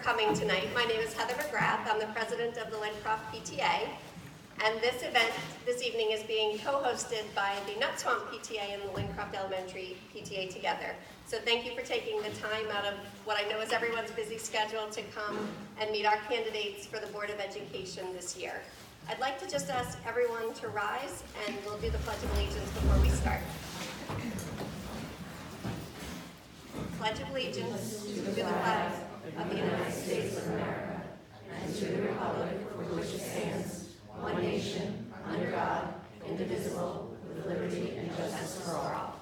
coming tonight. My name is Heather McGrath. I'm the president of the Lincroft PTA. And this event this evening is being co-hosted by the Nut Swamp PTA and the Lincroft Elementary PTA together. So thank you for taking the time out of what I know is everyone's busy schedule to come and meet our candidates for the Board of Education this year. I'd like to just ask everyone to rise, and we'll do the Pledge of Allegiance before we start. Pledge of Allegiance to the flag of the United States of America and to the republic for which it stands, one nation, under God, indivisible, with liberty and justice for all.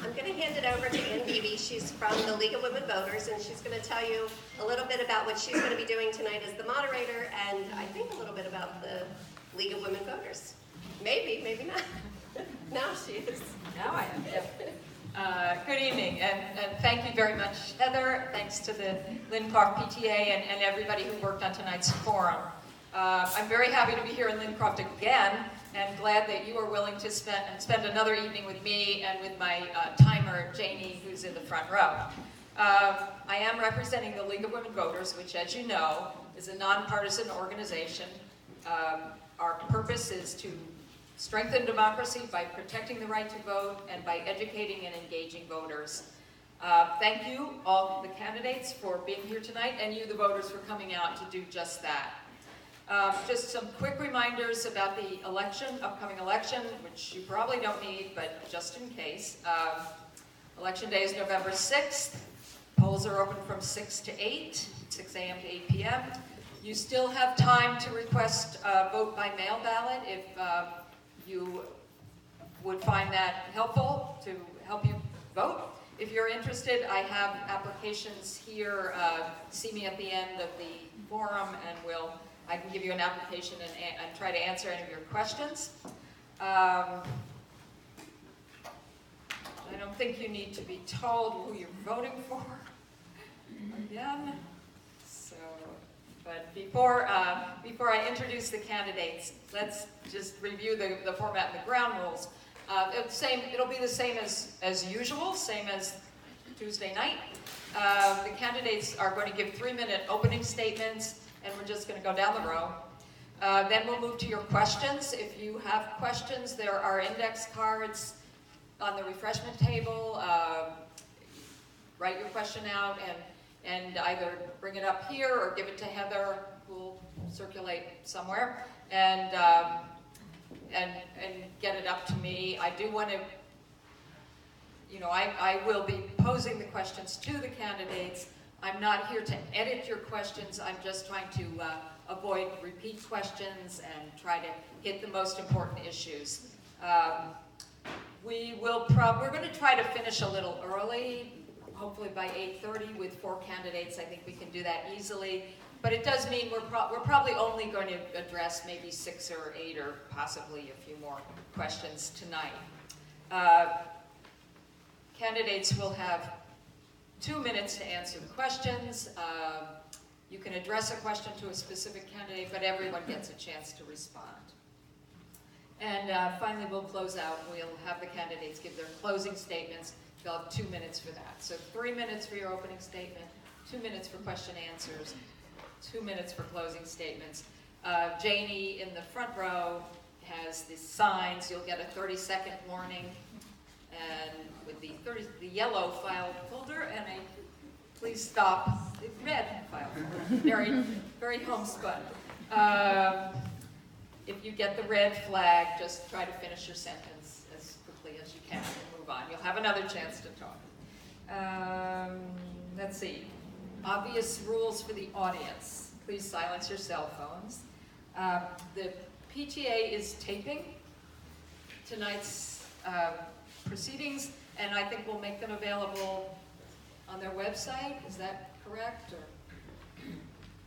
I'm going to hand it over to Ann Beebe. She's from the League of Women Voters, and she's going to tell you a little bit about what she's going to be doing tonight as the moderator, and I think a little bit about the League of Women Voters. Maybe, maybe not. Now she is. Now I am, yeah. Good evening, and thank you very much, Heather. Thanks to the Lincroft PTA and everybody who worked on tonight's forum. I'm very happy to be here in Lincroft again, and glad that you are willing to spend another evening with me and with my timer, Janie, who's in the front row. I am representing the League of Women Voters, which, as you know, is a nonpartisan organization. Our purpose is to strengthen democracy by protecting the right to vote and by educating and engaging voters. Thank you, all the candidates, for being here tonight, and you, the voters, for coming out to do just that. Just some quick reminders about the upcoming election, which you probably don't need, but just in case. Election day is November 6th. Polls are open from 6 to 8, 6 a.m. to 8 p.m. You still have time to request a vote by mail ballot if you would find that helpful to help you vote. If you're interested, I have applications here. See me at the end of the forum, and I can give you an application and try to answer any of your questions. I don't think you need to be told who you're voting for again. So, but before I introduce the candidates, let's just review the format and the ground rules. It'll be the same as usual, same as Tuesday night. The candidates are going to give 3-minute opening statements, and we're just going to go down the row. Then we'll move to your questions. If you have questions, there are index cards on the refreshment table. Write your question out and either bring it up here or give it to Heather, who will circulate somewhere, and get it up to me. I do want to, I will be posing the questions to the candidates. I'm not here to edit your questions. I'm just trying to avoid repeat questions and try to hit the most important issues. We're going to try to finish a little early, hopefully by 8:30 with 4 candidates. I think we can do that easily. But it does mean we're probably only going to address maybe 6 or 8 or possibly a few more questions tonight. Candidates will have 2 minutes to answer the questions. You can address a question to a specific candidate, but everyone gets a chance to respond. And finally, we'll close out. We'll have the candidates give their closing statements. They'll have 2 minutes for that. So 3 minutes for your opening statement, 2 minutes for question answers, 2 minutes for closing statements. Janie in the front row has the signs. You'll get a 30-second warning, and with the yellow file folder and a please stop, the red file folder. Very, very homespun. If you get the red flag, just try to finish your sentence as quickly as you can and move on. You'll have another chance to talk. Let's see. Obvious rules for the audience. Please silence your cell phones. The PTA is taping tonight's proceedings, and I think we'll make them available on their website. Is that correct? Or?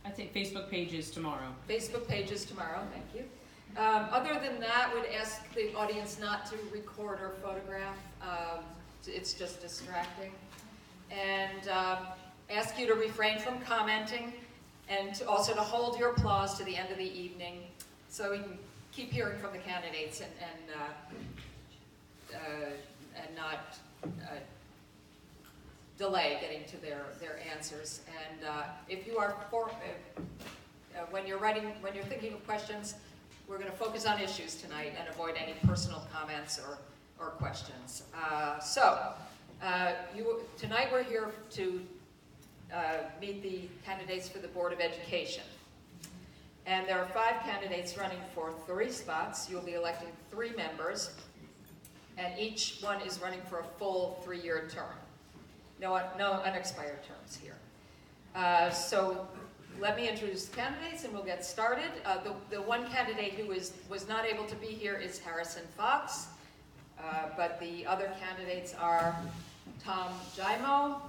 I'd say Facebook pages tomorrow. Facebook pages tomorrow, thank you. Other than that, would ask the audience not to record or photograph. It's just distracting. And ask you to refrain from commenting, and also to hold your applause to the end of the evening so we can keep hearing from the candidates and not delay getting to their answers. And if you are when you're thinking of questions, we're going to focus on issues tonight and avoid any personal comments or questions. Tonight we're here to meet the candidates for the Board of Education. And there are 5 candidates running for 3 spots. You'll be electing 3 members, and each one is running for a full 3-year term. No unexpired terms here. So let me introduce the candidates and we'll get started. The one candidate who was not able to be here is Harrison Fox, but the other candidates are Tom Jaimo,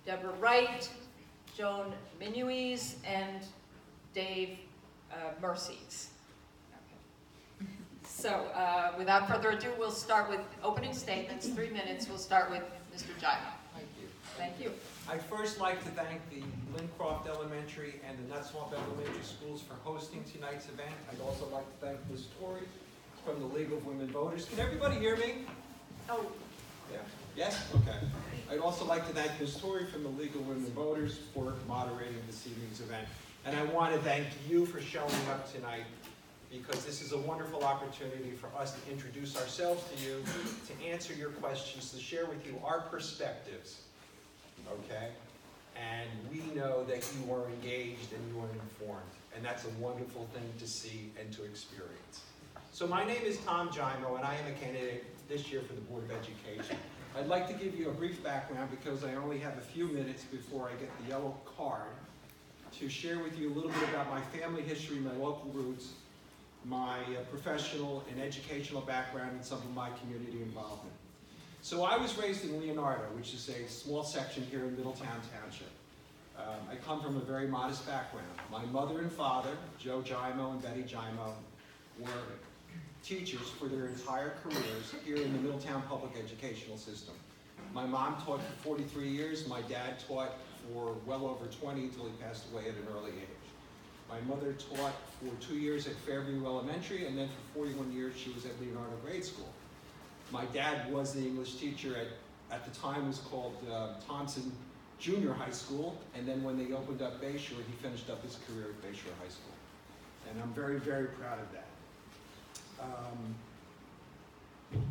Deborah Wright, Joan Minuis, and Dave Mercies. Okay. So without further ado, we'll start with opening statements, 3 minutes. We'll start with Mr. Jaimo. Thank you. Thank you. I'd first like to thank the Lincroft Elementary and the Nutswamp Elementary Schools for hosting tonight's event. I'd also like to thank Ms. Torrey from the League of Women Voters. Can everybody hear me? Oh. Yeah. Yes? Okay. I'd also like to thank Ms. Torrey from the League of Women Voters for moderating this evening's event. And I want to thank you for showing up tonight, because this is a wonderful opportunity for us to introduce ourselves to you, to answer your questions, to share with you our perspectives, okay? And we know that you are engaged and you are informed, and that's a wonderful thing to see and to experience. So my name is Tom Jaimo, and I am a candidate this year for the Board of Education. I'd like to give you a brief background because I only have a few minutes before I get the yellow card to share with you a little bit about my family history, my local roots, my professional and educational background, and some of my community involvement. So I was raised in Leonardo, which is a small section here in Middletown Township. I come from a very modest background. My mother and father, Joe Jaimo and Betty Jaimo, were teachers for their entire careers here in the Middletown public educational system. My mom taught for 43 years. My dad taught for well over 20 until he passed away at an early age. My mother taught for 2 years at Fairview Elementary, and then for 41 years she was at Leonardo Grade School. My dad was the English teacher at the time it was called Thompson Junior High School, and then when they opened up Bayshore, he finished up his career at Bayshore High School. And I'm very, very proud of that.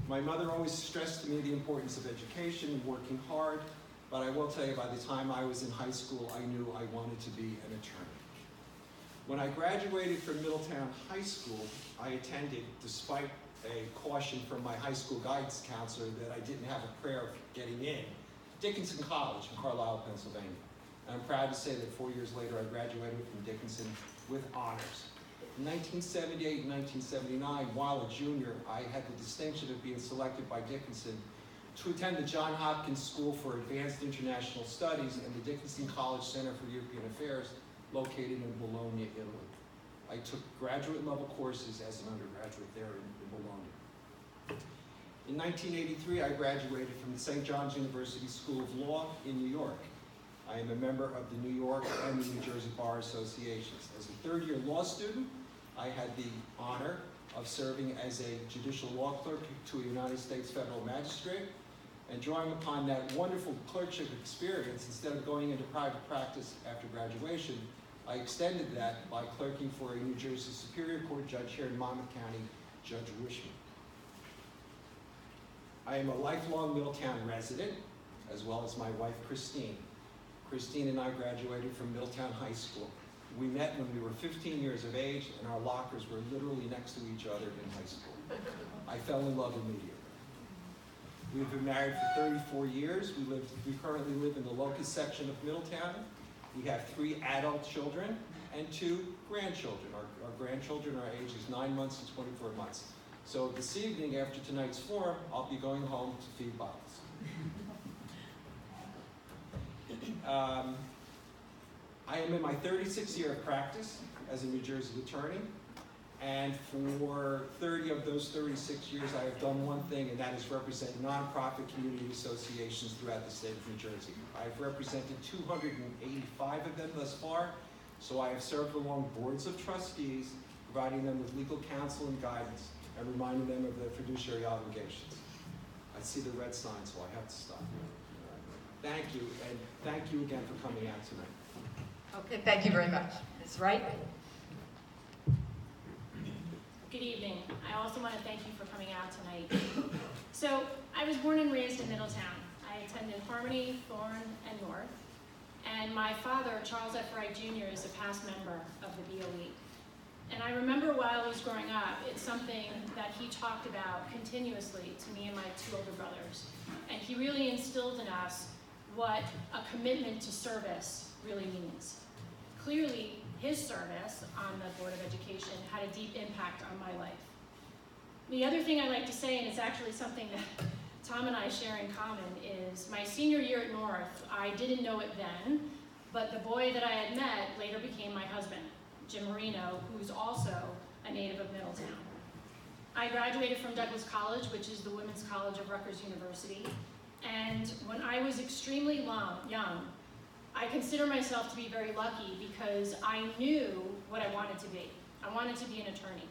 My mother always stressed to me the importance of education and working hard, but I will tell you, by the time I was in high school, I knew I wanted to be an attorney. When I graduated from Middletown High School, I attended, despite a caution from my high school guidance counselor that I didn't have a prayer of getting in, Dickinson College in Carlisle, Pennsylvania. And I'm proud to say that 4 years later, I graduated from Dickinson with honors. In 1978 and 1979, while a junior, I had the distinction of being selected by Dickinson to attend the Johns Hopkins School for Advanced International Studies and the Dickinson College Center for European Affairs, located in Bologna, Italy. I took graduate level courses as an undergraduate there in Bologna. In 1983, I graduated from the St. John's University School of Law in New York. I am a member of the New York and the New Jersey Bar Associations. As a third-year law student, I had the honor of serving as a judicial law clerk to a United States federal magistrate. And drawing upon that wonderful clerkship experience, instead of going into private practice after graduation, I extended that by clerking for a New Jersey Superior Court judge here in Monmouth County, Judge Wishman. I am a lifelong Middletown resident, as well as my wife, Christine. Christine and I graduated from Middletown High School. We met when we were 15 years of age, and our lockers were literally next to each other in high school. I fell in love immediately. We've been married for 34 years. We currently live in the Locust section of Middletown. We have 3 adult children and 2 grandchildren. Our grandchildren are ages 9 months and 24 months. So this evening, after tonight's forum, I'll be going home to feed bottles. I am in my 36th year of practice as a New Jersey attorney, and for 30 of those 36 years I have done one thing, and that is represent nonprofit community associations throughout the state of New Jersey. I've represented 285 of them thus far, so I have served along boards of trustees, providing them with legal counsel and guidance, and reminding them of their fiduciary obligations. I see the red sign, so I have to stop. thank you, and thank you again for coming out tonight. Okay, thank you very much. Ms. Wright? Good evening. I also want to thank you for coming out tonight. So, I was born and raised in Middletown. I attended Harmony, Thorne, and North. And my father, Charles F. Wright Jr., is a past member of the BOE. And I remember while I was growing up, it's something that he talked about continuously to me and my two older brothers. And he really instilled in us what a commitment to service really means. Clearly, his service on the Board of Education had a deep impact on my life. The other thing I like to say, and it's actually something that Tom and I share in common, is my senior year at North, I didn't know it then, but the boy that I had met later became my husband, Jim Marino, who's also a native of Middletown. I graduated from Douglas College, which is the women's college of Rutgers University, and when I was extremely young, I consider myself to be very lucky because I knew what I wanted to be. I wanted to be an attorney.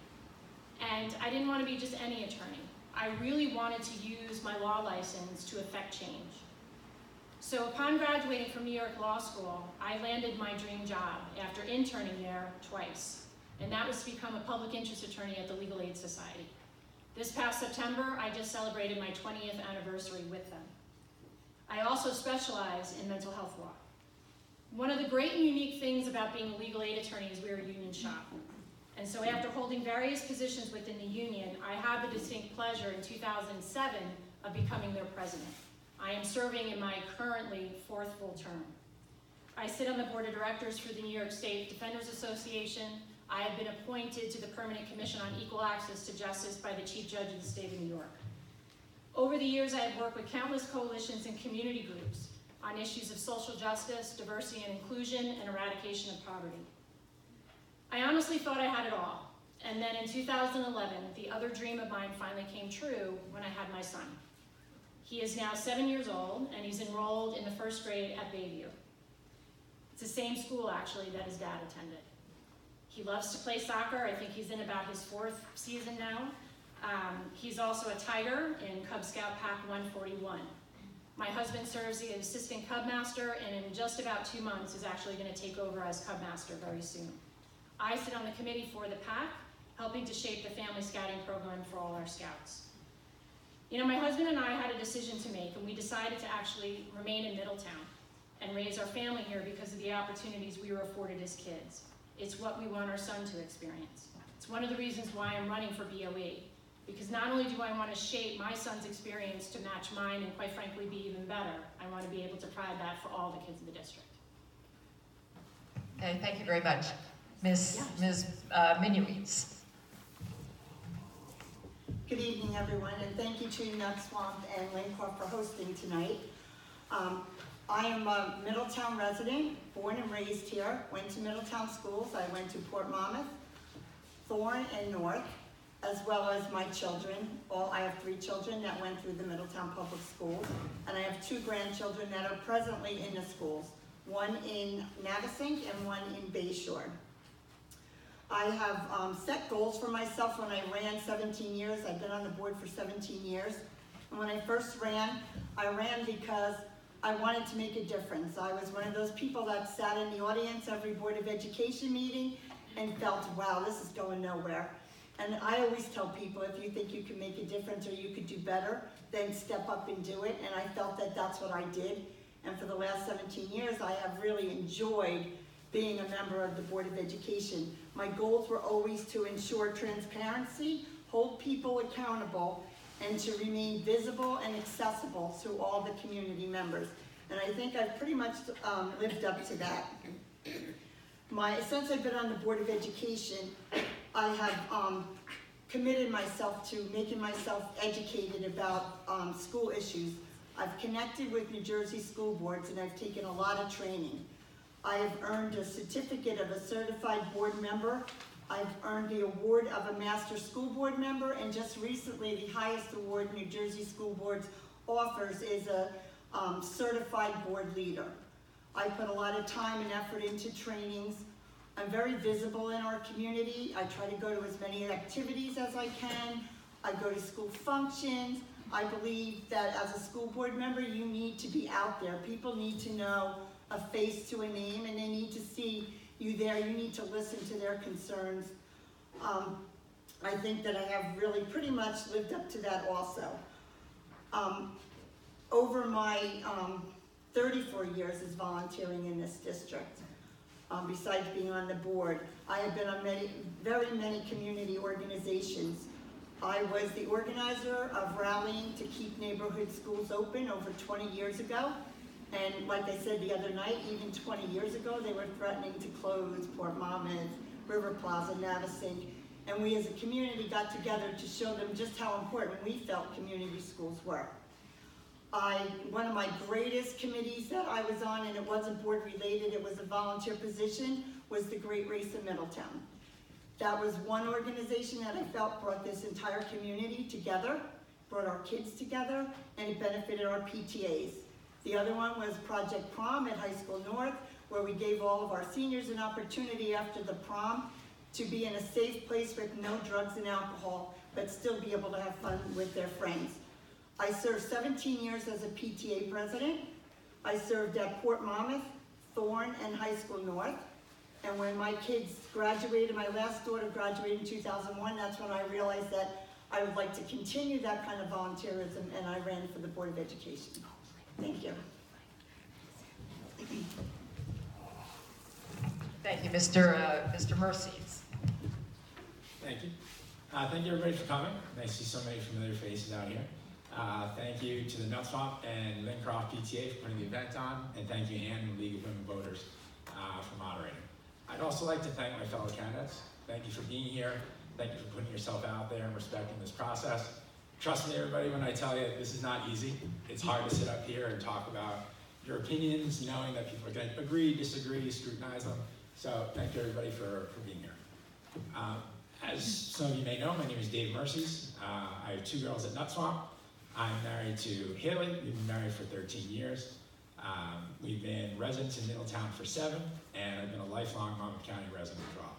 And I didn't want to be just any attorney. I really wanted to use my law license to effect change. So upon graduating from New York Law School, I landed my dream job after interning there twice. And that was to become a public interest attorney at the Legal Aid Society. This past September, I just celebrated my 20th anniversary with them. I also specialize in mental health law. One of the great and unique things about being a legal aid attorney is we're a union shop. And so after holding various positions within the union, I had the distinct pleasure in 2007 of becoming their president. I am serving in my currently 4th full term. I sit on the board of directors for the New York State Defenders Association. I have been appointed to the Permanent Commission on Equal Access to Justice by the Chief Judge of the State of New York. Over the years, I have worked with countless coalitions and community groups on issues of social justice, diversity and inclusion, and eradication of poverty. I honestly thought I had it all. And then in 2011, the other dream of mine finally came true when I had my son. He is now 7 years old, and he's enrolled in the 1st grade at Bayview. It's the same school, actually, that his dad attended. He loves to play soccer. I think he's in about his 4th season now. He's also a Tiger in Cub Scout Pack 141. My husband serves as assistant Cub Master, and in just about 2 months is actually going to take over as Cub Master very soon. I sit on the committee for the pack, helping to shape the family scouting program for all our scouts. You know, my husband and I had a decision to make, and we decided to actually remain in Middletown and raise our family here because of the opportunities we were afforded as kids. It's what we want our son to experience. It's one of the reasons why I'm running for BOE, because not only do I want to shape my son's experience to match mine and quite frankly be even better, I want to be able to provide that for all the kids in the district. Okay, thank you very much. Ms. Minuits. Good evening, everyone, and thank you to Nut Swamp and Lincorp for hosting tonight. I am a Middletown resident, born and raised here, went to Middletown schools. I went to Port Monmouth, Thorne, and North, as well as my children. I have 3 children that went through the Middletown Public Schools, and I have 2 grandchildren that are presently in the schools, one in Navesink and one in Bayshore. I have set goals for myself when I ran 17 years. I've been on the board for 17 years. And when I first ran, I ran because I wanted to make a difference. I was one of those people that sat in the audience every Board of Education meeting and felt, wow, this is going nowhere. And I always tell people, if you think you can make a difference or you could do better, then step up and do it. And I felt that that's what I did. And for the last 17 years, I have really enjoyed being a member of the Board of Education. My goals were always to ensure transparency, hold people accountable, and to remain visible and accessible to all the community members. And I think I've pretty much lived up to that. Since I've been on the Board of Education, I have committed myself to making myself educated about school issues. I've connected with New Jersey school boards and I've taken a lot of training. I have earned a certificate of a certified board member. I've earned the award of a master school board member, and just recently the highest award New Jersey School Boards offers is a certified board leader. I put a lot of time and effort into trainings. I'm very visible in our community. I try to go to as many activities as I can. I go to school functions. I believe that as a school board member, you need to be out there. People need to know a face to a name, and they need to see you there. You need to listen to their concerns. I think that I have really pretty much lived up to that also. Over my 34 years as volunteering in this district, besides being on the board, I have been on very many community organizations. I was the organizer of rallying to keep neighborhood schools open over 20 years ago. And like I said the other night, even 20 years ago, they were threatening to close Port Monmouth, River Plaza, Navesink. And we as a community got together to show them just how important we felt community schools were. One of my greatest committees that I was on, and it wasn't board related, it was a volunteer position, was the Great Race in Middletown. That was one organization that I felt brought this entire community together, brought our kids together, and it benefited our PTAs. The other one was Project Prom at High School North, where we gave all of our seniors an opportunity after the prom to be in a safe place with no drugs and alcohol, but still be able to have fun with their friends. I served 17 years as a PTA president. I served at Port Monmouth, Thorne, and High School North. And when my kids graduated, my last daughter graduated in 2001, that's when I realized that I would like to continue that kind of volunteerism, and I ran for the Board of Education. Thank you. Thank you, Mr. Mercies. Thank you. Thank you everybody for coming. Nice to see so many familiar faces out here. Thank you to the Nutswamp and Lincroft PTA for putting the event on, and thank you, Ann and the League of Women Voters for moderating. I'd also like to thank my fellow candidates. Thank you for being here. Thank you for putting yourself out there and respecting this process. Trust me, everybody, when I tell you this is not easy. It's hard to sit up here and talk about your opinions, knowing that people are going to agree, disagree, scrutinize them. So thank you, everybody, for being here. As some of you may know, my name is Dave Mercies. I have 2 girls at Nutswamp. I'm married to Haley. We've been married for 13 years. We've been residents in Middletown for 7, and I've been a lifelong Monmouth County resident as well.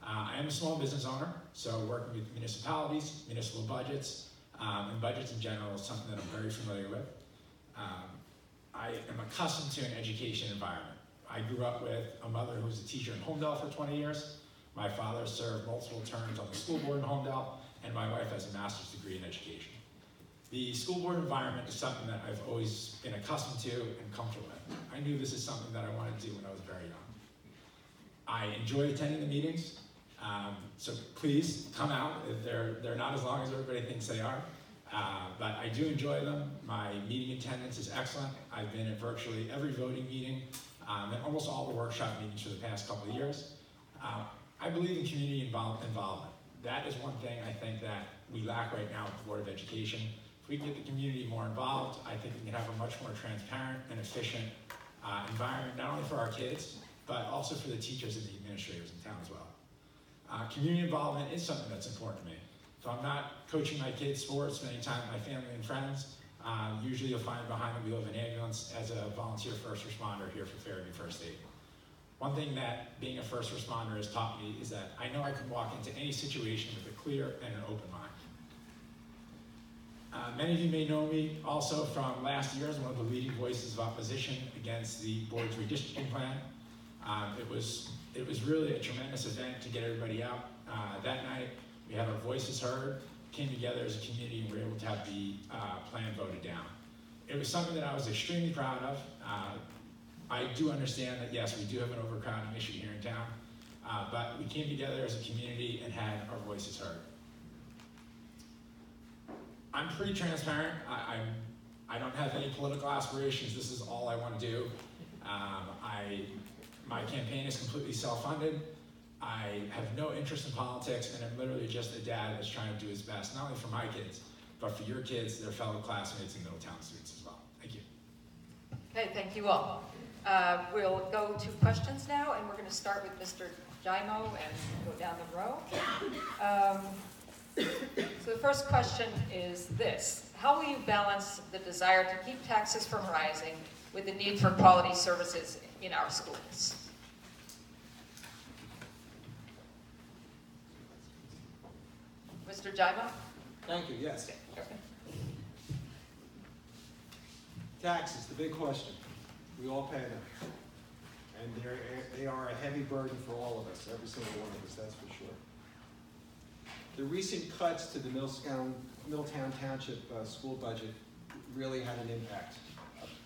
I am a small business owner, so working with municipalities, municipal budgets, and budgets in general is something that I'm very familiar with. I am accustomed to an education environment. I grew up with a mother who was a teacher in Homedale for 20 years. My father served multiple terms on the school board in Homedale, and my wife has a master's degree in education. The school board environment is something that I've always been accustomed to and comfortable with. I knew this is something that I wanted to do when I was very young. I enjoy attending the meetings, so please come out. They're not as long as everybody thinks they are, but I do enjoy them. My meeting attendance is excellent. I've been at virtually every voting meeting and almost all the workshop meetings for the past couple of years. I believe in community involvement. That is one thing I think that we lack right now at the Board of Education. If we can get the community more involved, I think we can have a much more transparent and efficient environment, not only for our kids, but also for the teachers and the administrators in town as well. Community involvement is something that's important to me. If I'm not coaching my kids' sports, spending time with my family and friends, usually you'll find behind the wheel of an ambulance as a volunteer first responder here for Fairview First Aid. One thing that being a first responder has taught me is that I know I can walk into any situation with a clear and an open mind. Many of you may know me also from last year as one of the leading voices of opposition against the board's redistricting plan. It was really a tremendous event to get everybody out. That night, we had our voices heard, came together as a community, and we were able to have the plan voted down. It was something that I was extremely proud of. I do understand that, yes, we do have an overcrowding issue here in town, but we came together as a community and had our voices heard. I'm pretty transparent. I don't have any political aspirations. This is all I want to do. My campaign is completely self-funded. I have no interest in politics, and I'm literally just a dad that's trying to do his best, not only for my kids, but for your kids, their fellow classmates, and Middletown students as well. Thank you. Okay, thank you all. We'll go to questions now, and we're going to start with Mr. Jaimo and go down the row. So the first question is this: how will you balance the desire to keep taxes from rising with the need for quality services in our schools? Mr. Jaimo? Thank you, yes. Okay. Taxes, the big question. We all pay them. And they are a heavy burden for all of us, every single one of us, that's for sure. The recent cuts to the Middletown Township school budget really had an impact.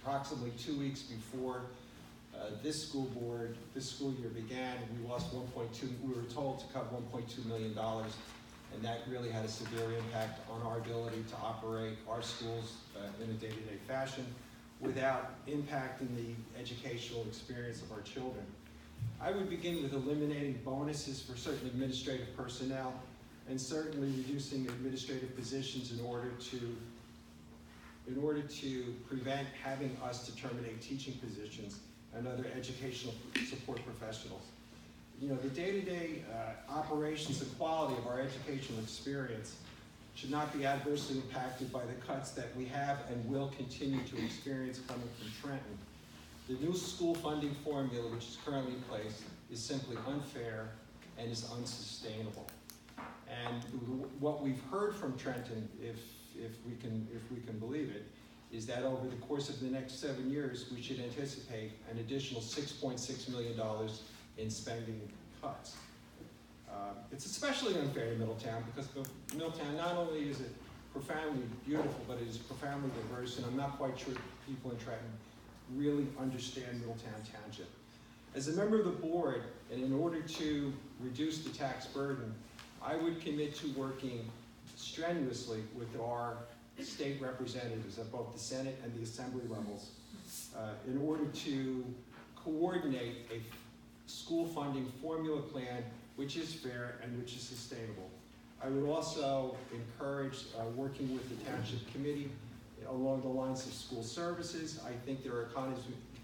Approximately 2 weeks before this school year began, we were told to cut $1.2 million, and that really had a severe impact on our ability to operate our schools in a day-to-day fashion without impacting the educational experience of our children. I would begin with eliminating bonuses for certain administrative personnel and certainly reducing administrative positions in order to prevent having us to terminate teaching positions and other educational support professionals. You know, the day-to-day operations and quality of our educational experience should not be adversely impacted by the cuts that we have and will continue to experience coming from Trenton. The new school funding formula, which is currently in place, is simply unfair and is unsustainable. And what we've heard from Trenton, if we can believe it, is that over the course of the next 7 years, we should anticipate an additional $6.6 million in spending cuts. It's especially unfair to Middletown because Middletown, not only is it profoundly beautiful, but it is profoundly diverse, and I'm not quite sure people in Trenton really understand Middletown Township. As a member of the board, and in order to reduce the tax burden, I would commit to working strenuously with our state representatives at both the Senate and the Assembly levels in order to coordinate a school funding formula plan which is fair and which is sustainable. I would also encourage working with the Township Committee along the lines of school services. I think there are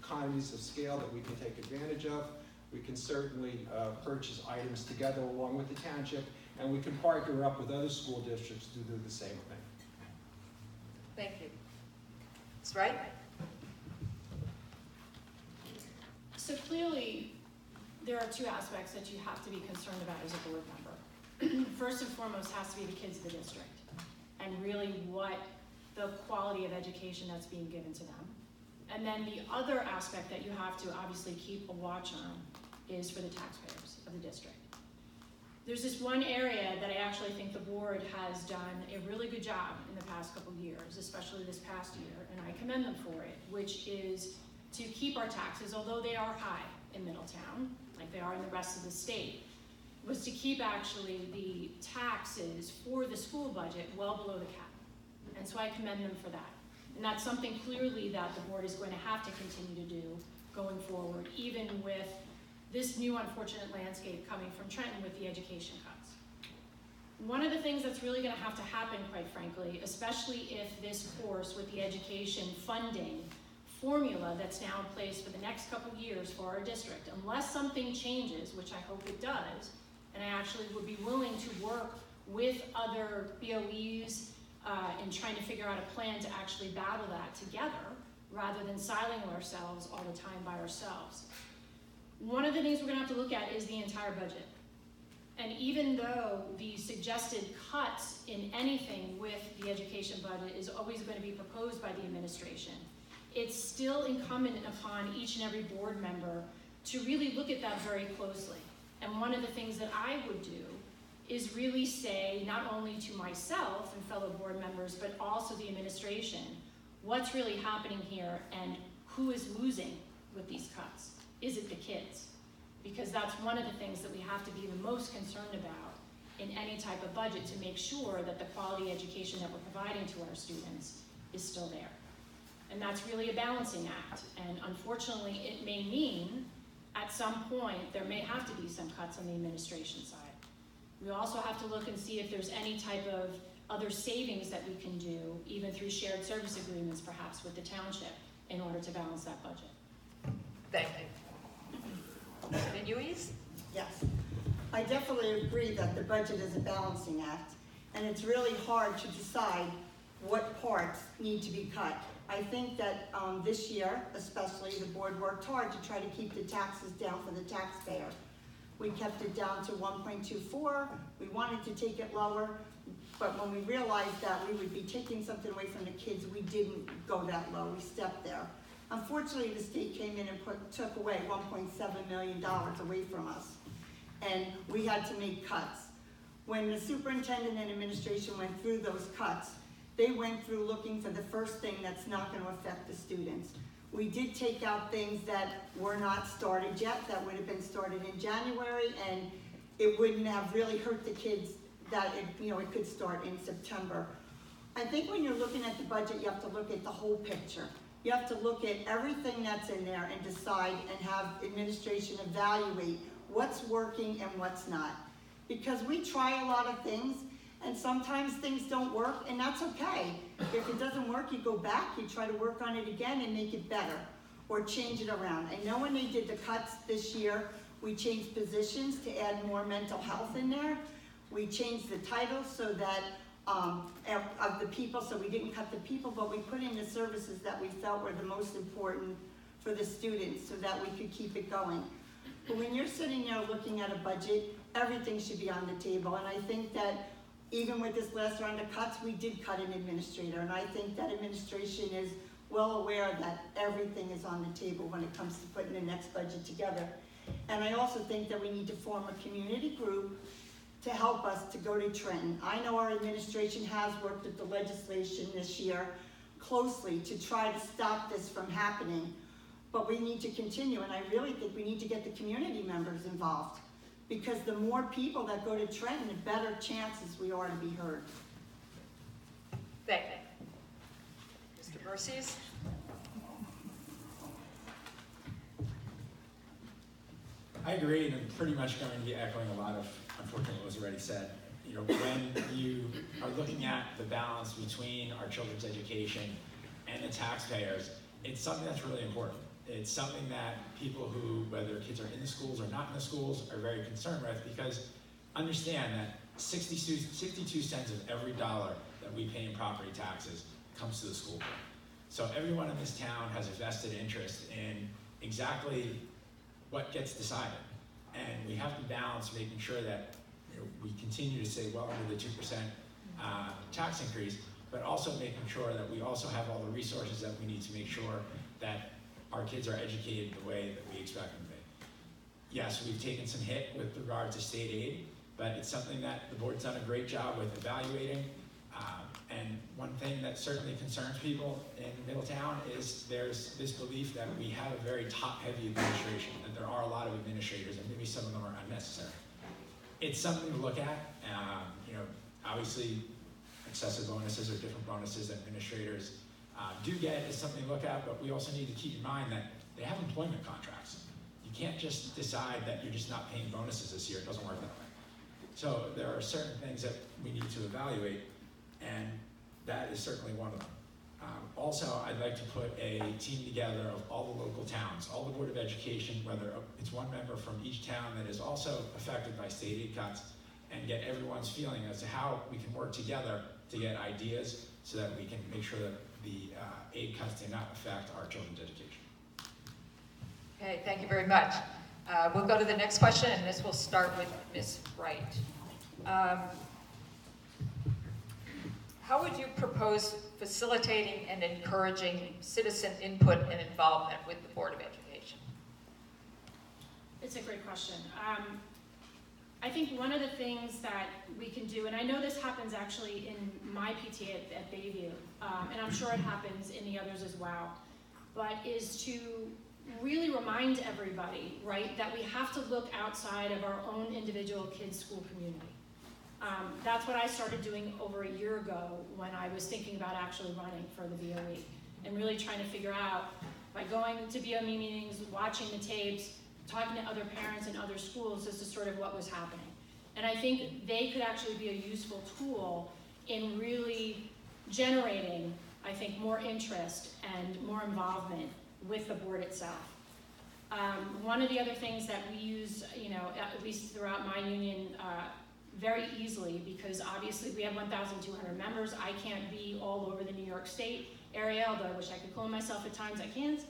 economies of scale that we can take advantage of. We can certainly purchase items together along with the Township, and we can partner up with other school districts to do the same thing. Thank you. That's right. So clearly, there are two aspects that you have to be concerned about as a board member. First and foremost has to be the kids of the district and really what the quality of education that's being given to them. And then the other aspect that you have to obviously keep a watch on is for the taxpayers of the district. There's this one area that I actually think the board has done a really good job in the past couple years, especially this past year, and I commend them for it, which is to keep our taxes, although they are high in Middletown, like they are in the rest of the state, was to keep actually the taxes for the school budget well below the cap. And so I commend them for that. And that's something clearly that the board is going to have to continue to do going forward, even with this new unfortunate landscape coming from Trenton with the education cuts. One of the things that's really going to have to happen, quite frankly, especially if this course with the education funding formula that's now in place for the next couple of years for our district, unless something changes, which I hope it does, and I actually would be willing to work with other BOEs in trying to figure out a plan to actually battle that together rather than siloing ourselves all the time by ourselves. One of the things we're going to have to look at is the entire budget. And even though the suggested cuts in anything with the education budget is always going to be proposed by the administration, it's still incumbent upon each and every board member to really look at that very closely. And one of the things that I would do is really say, not only to myself and fellow board members, but also the administration, what's really happening here and who is losing with these cuts? Is it the kids? Because that's one of the things that we have to be the most concerned about in any type of budget to make sure that the quality education that we're providing to our students is still there. And that's really a balancing act. And unfortunately, it may mean at some point there may have to be some cuts on the administration side. We also have to look and see if there's any type of other savings that we can do, even through shared service agreements perhaps with the township, in order to balance that budget. Thank you. Louise? Yes, I definitely agree that the budget is a balancing act, and it's really hard to decide what parts need to be cut. I think that this year, especially, the board worked hard to try to keep the taxes down for the taxpayer. We kept it down to 1.24. We wanted to take it lower. But when we realized that we would be taking something away from the kids, we didn't go that low, we stepped there. Unfortunately, the state came in and took away $1.7 million away from us, and we had to make cuts. When the superintendent and administration went through those cuts, they went through looking for the first thing that's not going to affect the students. We did take out things that were not started yet, that would have been started in January, and it wouldn't have really hurt the kids that it could start in September. I think when you're looking at the budget, you have to look at the whole picture. You have to look at everything that's in there and decide and have administration evaluate what's working and what's not. Because we try a lot of things, and sometimes things don't work, and that's okay. If it doesn't work, you go back, you try to work on it again and make it better, or change it around. I know when they did the cuts this year, we changed positions to add more mental health in there. We changed the titles so that, of the people, so we didn't cut the people, but we put in the services that we felt were the most important for the students so that we could keep it going. But when you're sitting there looking at a budget, everything should be on the table, and I think that even with this last round of cuts, we did cut an administrator, and I think that administration is well aware that everything is on the table when it comes to putting the next budget together. And I also think that we need to form a community group to help us to go to Trenton. I know our administration has worked with the legislation this year closely to try to stop this from happening, but we need to continue, and I really think we need to get the community members involved, because the more people that go to Trenton, the better chances we are to be heard. Thank you. Mr. Mercies? I agree, and I'm pretty much going to be echoing a lot of, unfortunately, what was already said. When you are looking at the balance between our children's education and the taxpayers, it's something that's really important. It's something that people who, whether kids are in the schools or not in the schools, are very concerned with, because understand that 62 cents of every dollar that we pay in property taxes comes to the school board. So everyone in this town has a vested interest in exactly what gets decided. And we have to balance making sure that we continue to stay well under the 2% tax increase, but also making sure that we also have all the resources that we need to make sure that our kids are educated the way that we expect them to be. Yes, we've taken some hit with regard to state aid, but it's something that the board's done a great job with evaluating. And one thing that certainly concerns people in Middletown is there's this belief that we have a very top-heavy administration, that there are a lot of administrators, and maybe some of them are unnecessary. It's something to look at. Obviously, excessive bonuses or different bonuses that administrators do get is something to look at, but we also need to keep in mind that they have employment contracts. You can't just decide that you're just not paying bonuses this year. It doesn't work that way. So there are certain things that we need to evaluate, and that is certainly one of them. Also, I'd like to put a team together of all the local towns, all the Board of Education, whether it's one member from each town that is also affected by state aid cuts, and get everyone's feeling as to how we can work together to get ideas so that we can make sure that the aid cuts do not affect our children's education. Okay, thank you very much. We'll go to the next question, and this will start with Ms. Wright. How would you propose facilitating and encouraging citizen input and involvement with the Board of Education? It's a great question. I think one of the things that we can do, and I know this happens actually in my PTA at Bayview, and I'm sure it happens in the others as well, but is to really remind everybody, right, that we have to look outside of our own individual kids' school community. That's what I started doing over a year ago when I was thinking about actually running for the BOE, and really trying to figure out, by going to BOE meetings, watching the tapes, talking to other parents in other schools as to sort of what was happening. And I think they could actually be a useful tool in really generating, I think, more interest and more involvement with the board itself. One of the other things that we use, at least throughout my union, very easily, because obviously we have 1,200 members. I can't be all over the New York State area, although I wish I could clone myself at times, I can't.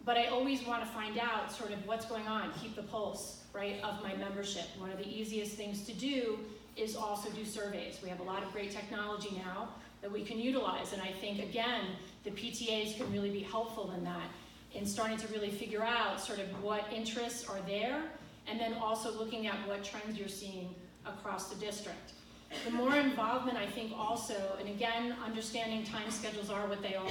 But I always want to find out sort of what's going on, keep the pulse, right, of my membership. One of the easiest things to do is also do surveys. We have a lot of great technology now that we can utilize, and I think, again, the PTAs can really be helpful in that, in starting to really figure out sort of what interests are there, and then also looking at what trends you're seeing across the district. The more involvement, I think also, and again, understanding time schedules are what they are.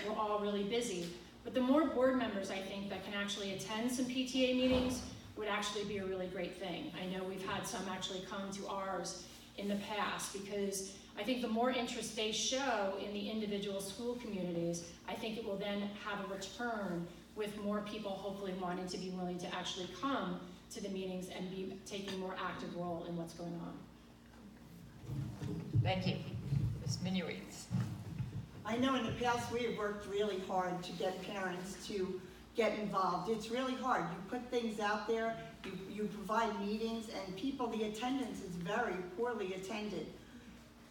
We're all really busy. But the more board members, I think, that can actually attend some PTA meetings would actually be a really great thing. I know we've had some actually come to ours in the past, because I think the more interest they show in the individual school communities, I think it will then have a return with more people hopefully wanting to be willing to actually come to the meetings and be taking a more active role in what's going on. Thank you. Ms. Minuitz. I know in the past we have worked really hard to get parents to get involved. It's really hard. You put things out there, you provide meetings, and people, the attendance is very poorly attended.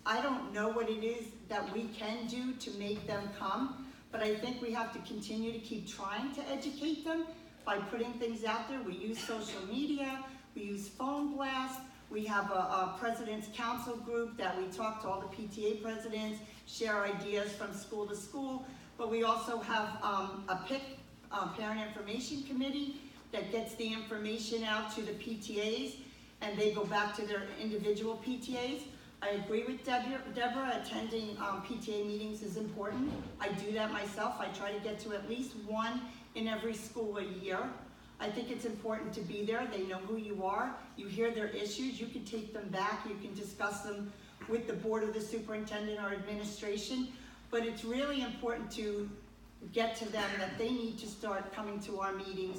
I don't know what it is that we can do to make them come, but I think we have to continue to keep trying to educate them by putting things out there. We use social media, we use phone blasts, we have a President's Council group that we talk to all the PTA presidents, share ideas from school to school, but we also have a PIC, Parent Information Committee, that gets the information out to the PTAs, and they go back to their individual PTAs. I agree with Deborah, attending PTA meetings is important. I do that myself. I try to get to at least one in every school a year. I think it's important to be there. They know who you are. You hear their issues. You can take them back. You can discuss them with the board of the superintendent or administration. But it's really important to get to them that they need to start coming to our meetings,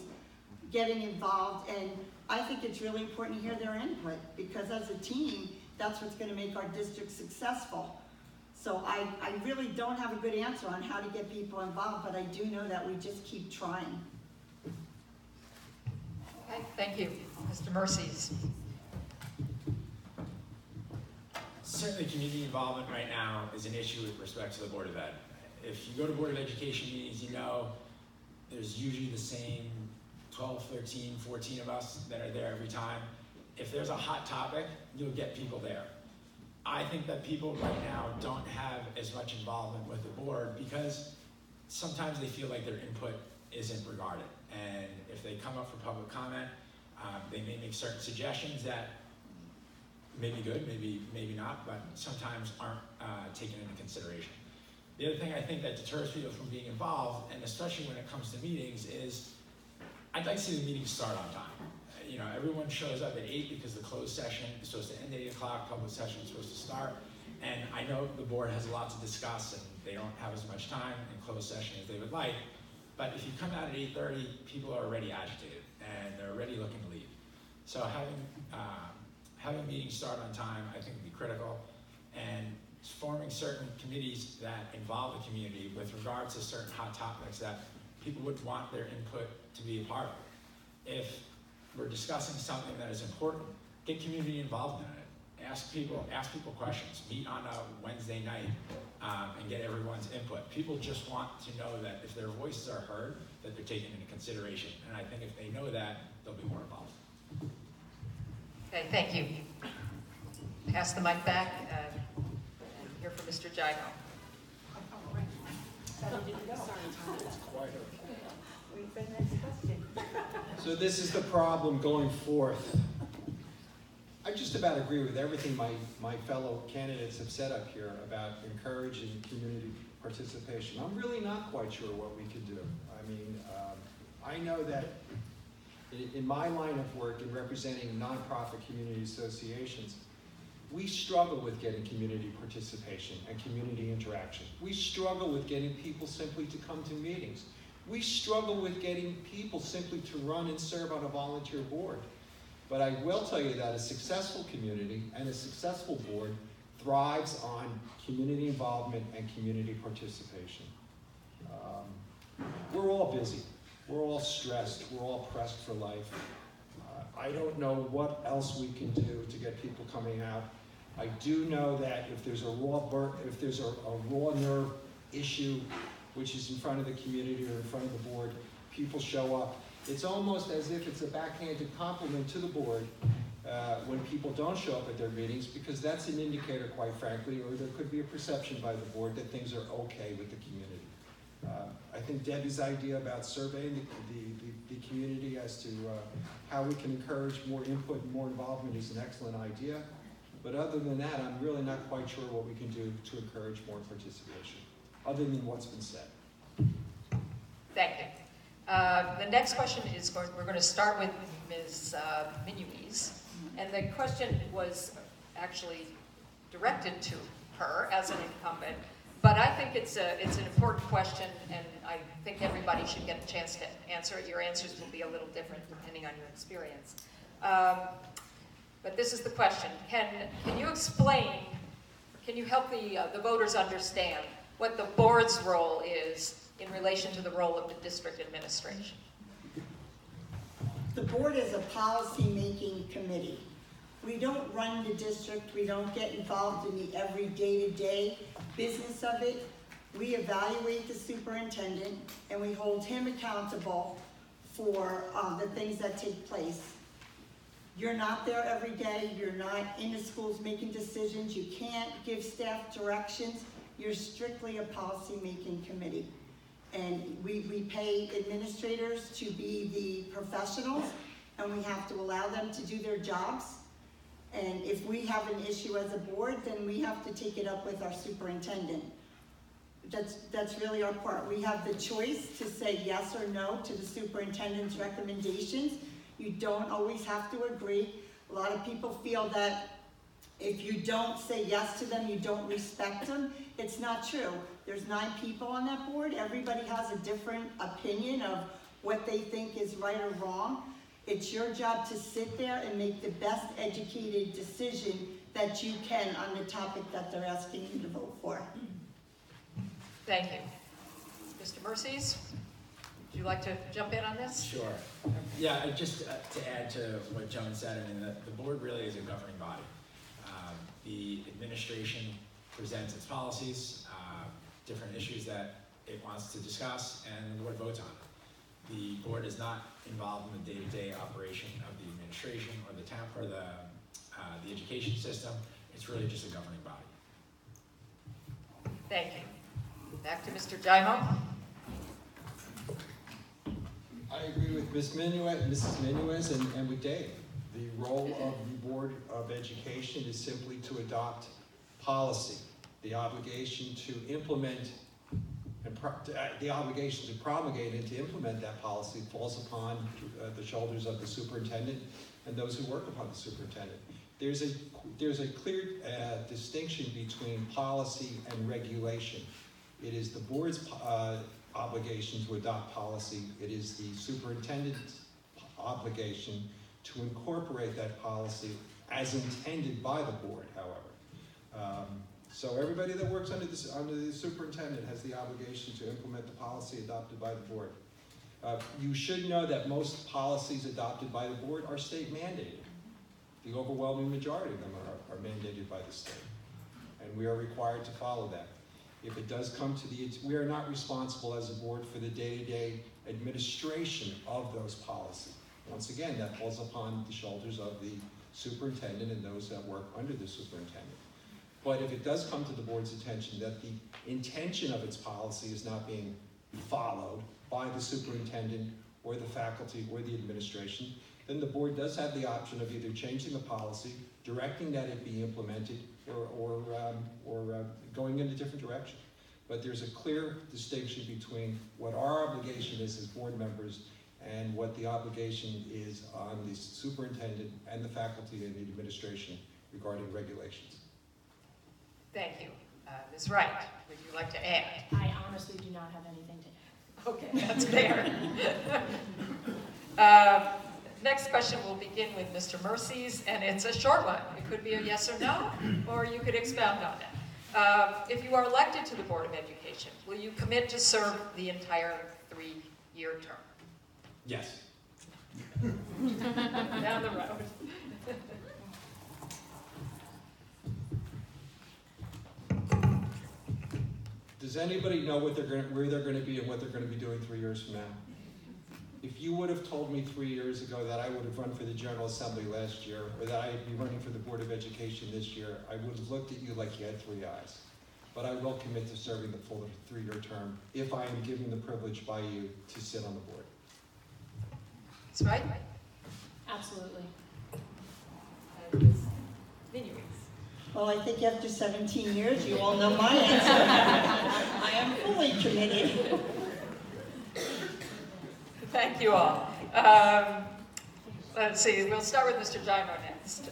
getting involved. And I think it's really important to hear their input, because as a team, that's what's going to make our district successful. So I really don't have a good answer on how to get people involved, but I do know that we just keep trying. Okay, thank you. Mr. Mercies. Certainly community involvement right now is an issue with respect to the Board of Ed. If you go to Board of Education meetings, you know there's usually the same 12, 13, 14 of us that are there every time. If there's a hot topic, you'll get people there. I think that people right now don't have as much involvement with the board because sometimes they feel like their input isn't regarded. And if they come up for public comment, they may make certain suggestions that may be good, maybe not, but sometimes aren't taken into consideration. The other thing I think that deters people from being involved, and especially when it comes to meetings, is I'd like to see the meetings start on time. You know, everyone shows up at 8 because the closed session is supposed to end at 8 o'clock, public session is supposed to start. And I know the board has a lot to discuss and they don't have as much time in closed session as they would like. But if you come out at 8:30, people are already agitated and they're already looking to leave. So having meetings start on time, I think would be critical. And forming certain committees that involve the community with regards to certain hot topics that people would want their input to be a part of. If we're discussing something that is important, get community involved in it. Ask people questions. Meet on a Wednesday night and get everyone's input. People just want to know that if their voices are heard, that they're taken into consideration. And I think if they know that, they'll be more involved. Okay, thank you. Pass the mic back and hear from Mr. Jago. So this is the problem going forth. I just about agree with everything my fellow candidates have said up here about encouraging community participation. I'm really not quite sure what we could do. I mean, I know that in my line of work in representing nonprofit community associations, we struggle with getting community participation and community interaction. We struggle with getting people simply to come to meetings. We struggle with getting people simply to run and serve on a volunteer board. But I will tell you that a successful community and a successful board thrives on community involvement and community participation. We're all busy. We're all stressed. We're all pressed for life. I don't know what else we can do to get people coming out. I do know that if there's a raw nerve issue, which is in front of the community or in front of the board, people show up. It's almost as if it's a backhanded compliment to the board when people don't show up at their meetings, because that's an indicator, quite frankly, or there could be a perception by the board that things are okay with the community. I think Debbie's idea about surveying the community as to how we can encourage more input and more involvement is an excellent idea. But other than that, I'm really not quite sure what we can do to encourage more participation, other than what's been said. Thank you. The next question is, we're going to start with Ms. Minuise. And the question was actually directed to her as an incumbent. But I think it's an important question, and I think everybody should get a chance to answer it. Your answers will be a little different depending on your experience. But this is the question. Can you explain, can you help the voters understand what the board's role is in relation to the role of the district administration? The board is a policy-making committee. We don't run the district. We don't get involved in the every day-to-day business of it. We evaluate the superintendent and we hold him accountable for the things that take place. You're not there every day. You're not in the schools making decisions. You can't give staff directions. You're strictly a policy-making committee. And we pay administrators to be the professionals, and we have to allow them to do their jobs. And if we have an issue as a board, then we have to take it up with our superintendent. That's really our part. We have the choice to say yes or no to the superintendent's recommendations. You don't always have to agree. A lot of people feel that if you don't say yes to them, you don't respect them. It's not true. There's 9 people on that board. Everybody has a different opinion of what they think is right or wrong. It's your job to sit there and make the best educated decision that you can on the topic that they're asking you to vote for. Thank you. Mr. Mercies, would you like to jump in on this? Sure. Yeah, just to add to what Joan said, I mean, the board really is a governing body. The administration presents its policies, different issues that it wants to discuss, and the board votes on it. The board is not involved in the day-to-day operation of the administration or the town or the education system. It's really just a governing body. Thank you. Back to Mr. Jaimo. I agree with Mrs. Minuise and with Dave. The role of the Board of Education is simply to adopt policy. The obligation to implement and the obligation to promulgate and to implement that policy falls upon the shoulders of the superintendent and those who work upon the superintendent. There's a clear distinction between policy and regulation. It is the board's obligation to adopt policy. It is the superintendent's obligation to incorporate that policy as intended by the board, however. So everybody that works under the superintendent has the obligation to implement the policy adopted by the board. You should know that most policies adopted by the board are state mandated. The overwhelming majority of them are mandated by the state, and we are required to follow that. If it does come to we are not responsible as a board for the day-to-day administration of those policies. Once again, that falls upon the shoulders of the superintendent and those that work under the superintendent. But if it does come to the board's attention that the intention of its policy is not being followed by the superintendent or the faculty or the administration, then the board does have the option of either changing the policy, directing that it be implemented, or going in a different direction. But there's a clear distinction between what our obligation is as board members and what the obligation is on the superintendent and the faculty and the administration regarding regulations. Thank you. Ms. Wright, would you like to add? I honestly do not have anything to add. Okay, that's fair. Next question will begin with Mr. Mercies, and it's a short one. It could be a yes or no, or you could expound on it. If you are elected to the Board of Education, will you commit to serve the entire 3-year term? Yes. Down the road. Does anybody know where they're going to be and what they're going to be doing 3 years from now? If you would have told me 3 years ago that I would have run for the General Assembly last year, or that I'd be running for the Board of Education this year, I would have looked at you like you had 3 eyes. But I will commit to serving the full 3-year term if I am given the privilege by you to sit on the board. That's right. Absolutely. Anyways. Well, I think after 17 years, you all know my answer. I am fully committed. Thank you all. Let's see, we'll start with Mr. Jaimo next.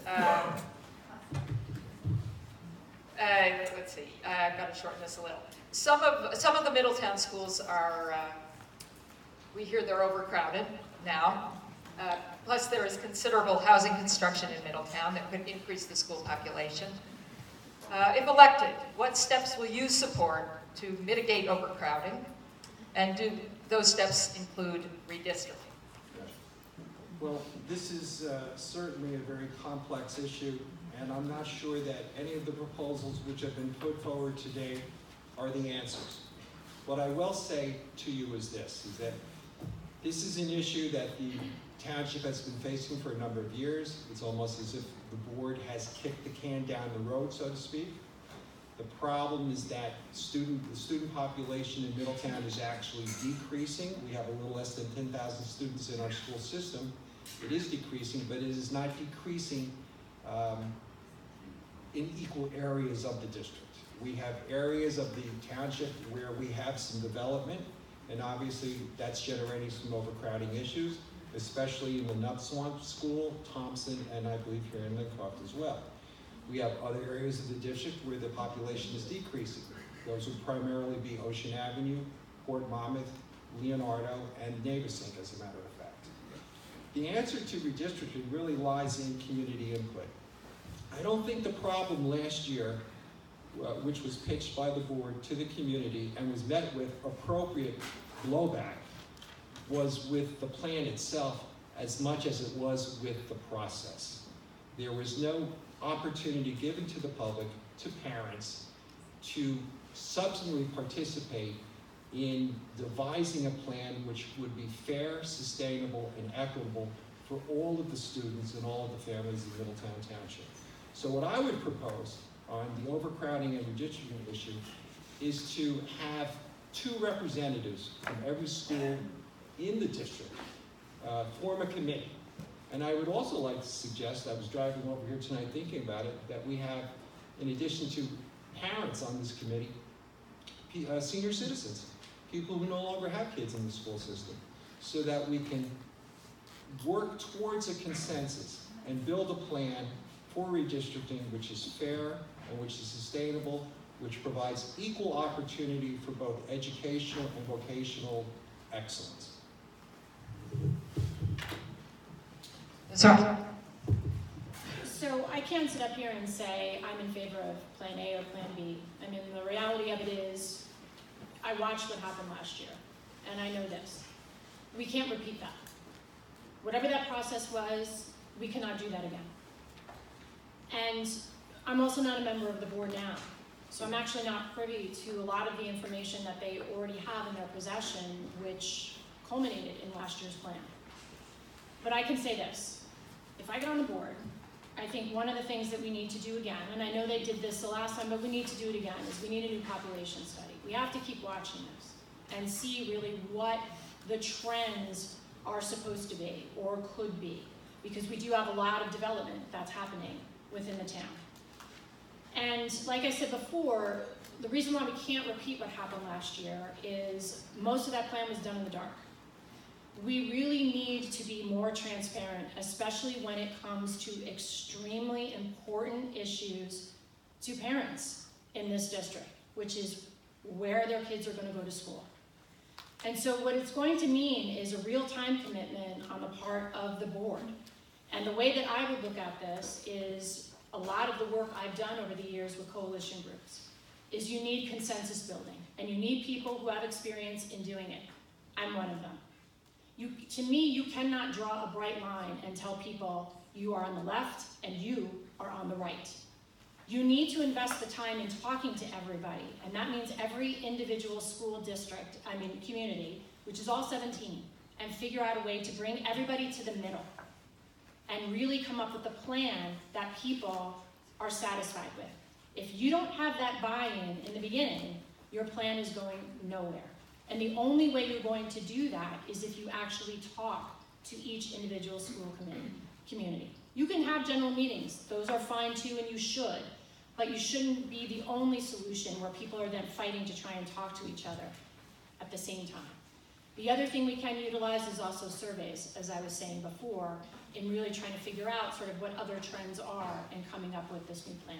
Let's see, I've got to shorten this a little. Some of the Middletown schools are, we hear they're overcrowded now. Plus there is considerable housing construction in Middletown that could increase the school population. If elected, what steps will you support to mitigate overcrowding? And do those steps include redistricting? Well, this is certainly a very complex issue, and I'm not sure that any of the proposals which have been put forward today are the answers. What I will say to you is this, is that this is an issue that the township has been facing for a number of years. It's almost as if the board has kicked the can down the road, so to speak. The problem is that the student population in Middletown is actually decreasing. We have a little less than 10,000 students in our school system. It is decreasing, but it is not decreasing in equal areas of the district. We have areas of the township where we have some development, and obviously that's generating some overcrowding issues, especially in the Nut Swamp School, Thompson, and I believe here in Lincroft as well. We have other areas of the district where the population is decreasing. Those would primarily be Ocean Avenue, Port Monmouth, Leonardo, and Navesink, as a matter of fact. The answer to redistricting really lies in community input. I don't think the problem last year, which was pitched by the board to the community and was met with appropriate blowback, was with the plan itself as much as it was with the process. There was no opportunity given to the public, to parents, to substantively participate in devising a plan which would be fair, sustainable, and equitable for all of the students and all of the families in Middletown Township. So what I would propose on the overcrowding and redistricting issue is to have 2 representatives from every school in the district form a committee. And I would also like to suggest, I was driving over here tonight thinking about it, that we have, in addition to parents on this committee, senior citizens, people who no longer have kids in the school system, so that we can work towards a consensus and build a plan for redistricting which is fair and which is sustainable, which provides equal opportunity for both educational and vocational excellence. Sorry. So I can't sit up here and say I'm in favor of Plan A or Plan B. I mean, the reality of it is, I watched what happened last year, and I know this. We can't repeat that. Whatever that process was, we cannot do that again. And I'm also not a member of the board now, so I'm actually not privy to a lot of the information that they already have in their possession, which culminated in last year's plan. But I can say this. If I get on the board, I think one of the things that we need to do again, and I know they did this the last time, but we need to do it again, is we need a new population study. We have to keep watching this and see really what the trends are supposed to be or could be, because we do have a lot of development that's happening within the town. And like I said before, the reason why we can't repeat what happened last year is most of that plan was done in the dark. We really need to be more transparent, especially when it comes to extremely important issues to parents in this district, which is where their kids are going to go to school. And so what it's going to mean is a real time commitment on the part of the board. And the way that I would look at this is a lot of the work I've done over the years with coalition groups is you need consensus building, and you need people who have experience in doing it. I'm one of them. To me, you cannot draw a bright line and tell people you are on the left and you are on the right. You need to invest the time in talking to everybody, and that means every individual school district, community, which is all 17, and figure out a way to bring everybody to the middle and really come up with a plan that people are satisfied with. If you don't have that buy-in in the beginning, your plan is going nowhere. And the only way you're going to do that is if you actually talk to each individual school community. You can have general meetings, those are fine too, and you should, but you shouldn't be the only solution where people are then fighting to try and talk to each other at the same time. The other thing we can utilize is also surveys, as I was saying before, in really trying to figure out sort of what other trends are and coming up with this new plan.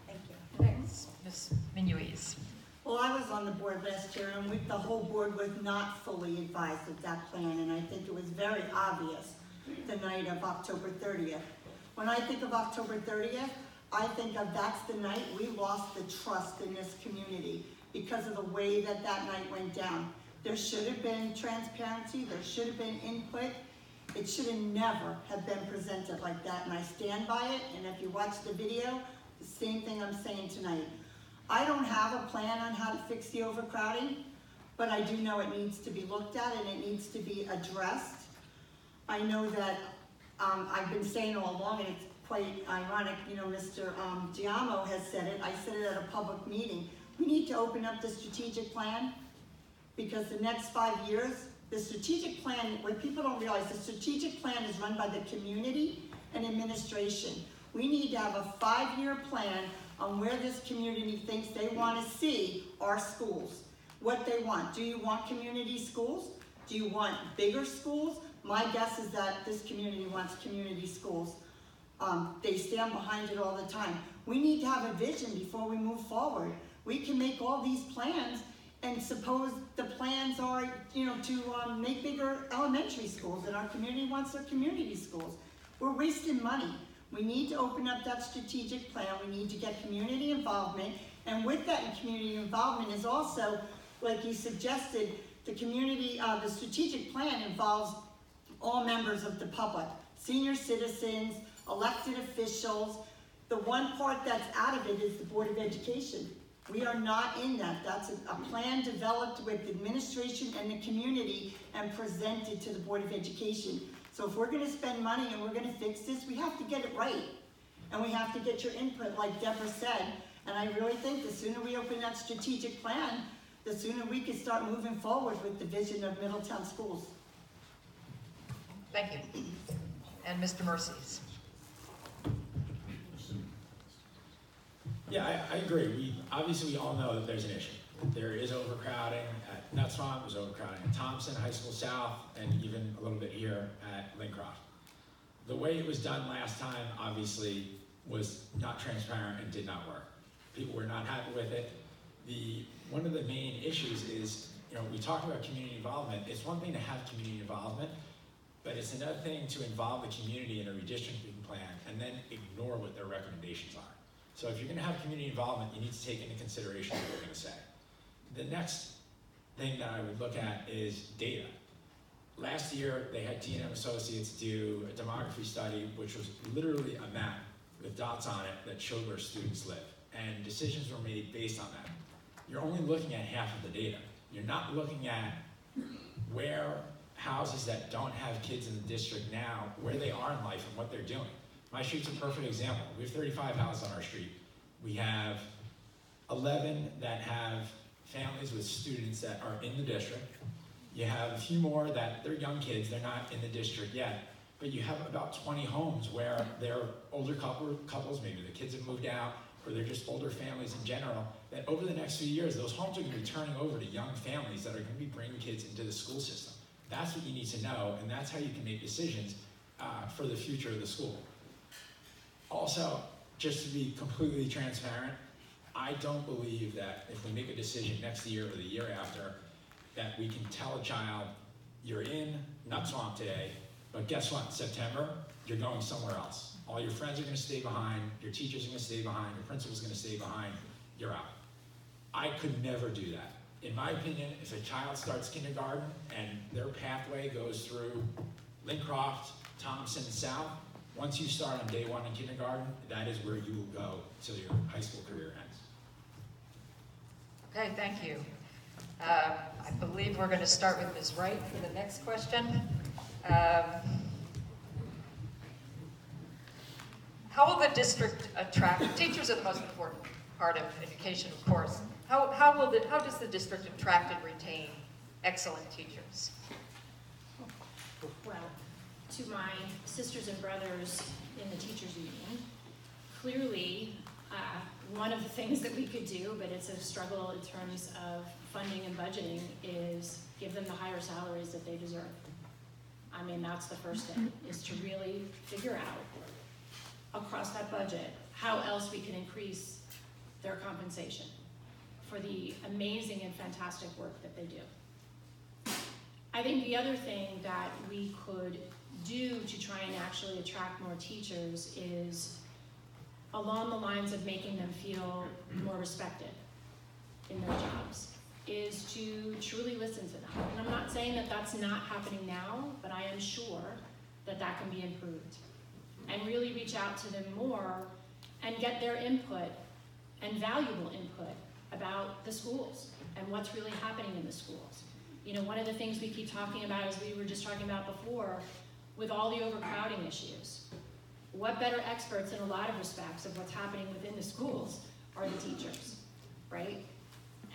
Thank you. Thanks, Ms. Minuez. Well, I was on the board last year, and the whole board was not fully advised of that plan, and I think it was very obvious the night of October 30th. When I think of October 30th, I think of that's the night we lost the trust in this community because of the way that that night went down. There should have been transparency, there should have been input. It should have never have been presented like that, and I stand by it, and if you watch the video, the same thing I'm saying tonight. I don't have a plan on how to fix the overcrowding, but I do know it needs to be looked at and it needs to be addressed. I know that I've been saying all along, and it's quite ironic, you know, Mr. Giamo has said it, I said it at a public meeting, we need to open up the strategic plan because the next 5 years, the strategic plan, what people don't realize, the strategic plan is run by the community and administration. We need to have a 5-year plan on where this community thinks they want to see our schools, what they want. Do you want community schools? Do you want bigger schools? My guess is that this community wants community schools. They stand behind it all the time. We need to have a vision before we move forward. We can make all these plans, and suppose the plans are, you know, to make bigger elementary schools, and our community wants their community schools. We're wasting money. We need to open up that strategic plan. We need to get community involvement, and with that community involvement is also, like you suggested, the community, the strategic plan involves all members of the public, senior citizens, elected officials. The one part that's out of it is the Board of Education. We are not in that. That's a plan developed with the administration and the community and presented to the Board of Education. So if we're going to spend money and we're going to fix this, we have to get it right. And we have to get your input, like Deborah said. And I really think the sooner we open that strategic plan, the sooner we can start moving forward with the vision of Middletown schools. Thank you. And Mr. Mercies. Yeah, I agree. Obviously we all know that there's an issue. There is overcrowding at Nutswamp, there's overcrowding at Thompson, High School South, and even a little bit here at Lincroft. The way it was done last time, obviously, was not transparent and did not work. People were not happy with it. One of the main issues is, you know, we talk about community involvement. It's one thing to have community involvement, but it's another thing to involve the community in a redistricting plan and then ignore what their recommendations are. So if you're going to have community involvement, you need to take into consideration what they're going to say. The next thing that I would look at is data. Last year, they had T&M Associates do a demography study, which was literally a map with dots on it that showed where students live. And decisions were made based on that. You're only looking at half of the data. You're not looking at where houses that don't have kids in the district now, where they are in life and what they're doing. My street's a perfect example. We have 35 houses on our street. We have 11 that have families with students that are in the district. You have a few more that they're young kids, they're not in the district yet, but you have about 20 homes where they're older couples, maybe the kids have moved out, or they're just older families in general, that over the next few years, those homes are going to be turning over to young families that are going to be bringing kids into the school system. That's what you need to know, and that's how you can make decisions for the future of the school. Also, just to be completely transparent, I don't believe that if we make a decision next year or the year after, that we can tell a child, you're in Nutswamp today, but guess what, September, you're going somewhere else. All your friends are going to stay behind, your teachers are going to stay behind, your principal's going to stay behind, you're out. I could never do that. In my opinion, if a child starts kindergarten and their pathway goes through Lincroft, Thompson, South, once you start on day one in kindergarten, that is where you will go till your high school career ends. Okay, thank you. I believe we're going to start with Ms. Wright for the next question. How will the district attract, teachers are the most important part of education, of course. How does the district attract and retain excellent teachers? Well, to my sisters and brothers in the teachers union, clearly one of the things that we could do, but it's a struggle in terms of funding and budgeting, is give them the higher salaries that they deserve. I mean, that's the first thing, is to really figure out across that budget how else we can increase their compensation for the amazing and fantastic work that they do. I think the other thing that we could do to try and actually attract more teachers is along the lines of making them feel more respected in their jobs, is to truly listen to them. And I'm not saying that that's not happening now, but I am sure that that can be improved. And really reach out to them more and get their input and valuable input about the schools and what's really happening in the schools. You know, one of the things we keep talking about, as we were just talking about before, with all the overcrowding issues, what better experts in a lot of respects of what's happening within the schools are the teachers, right?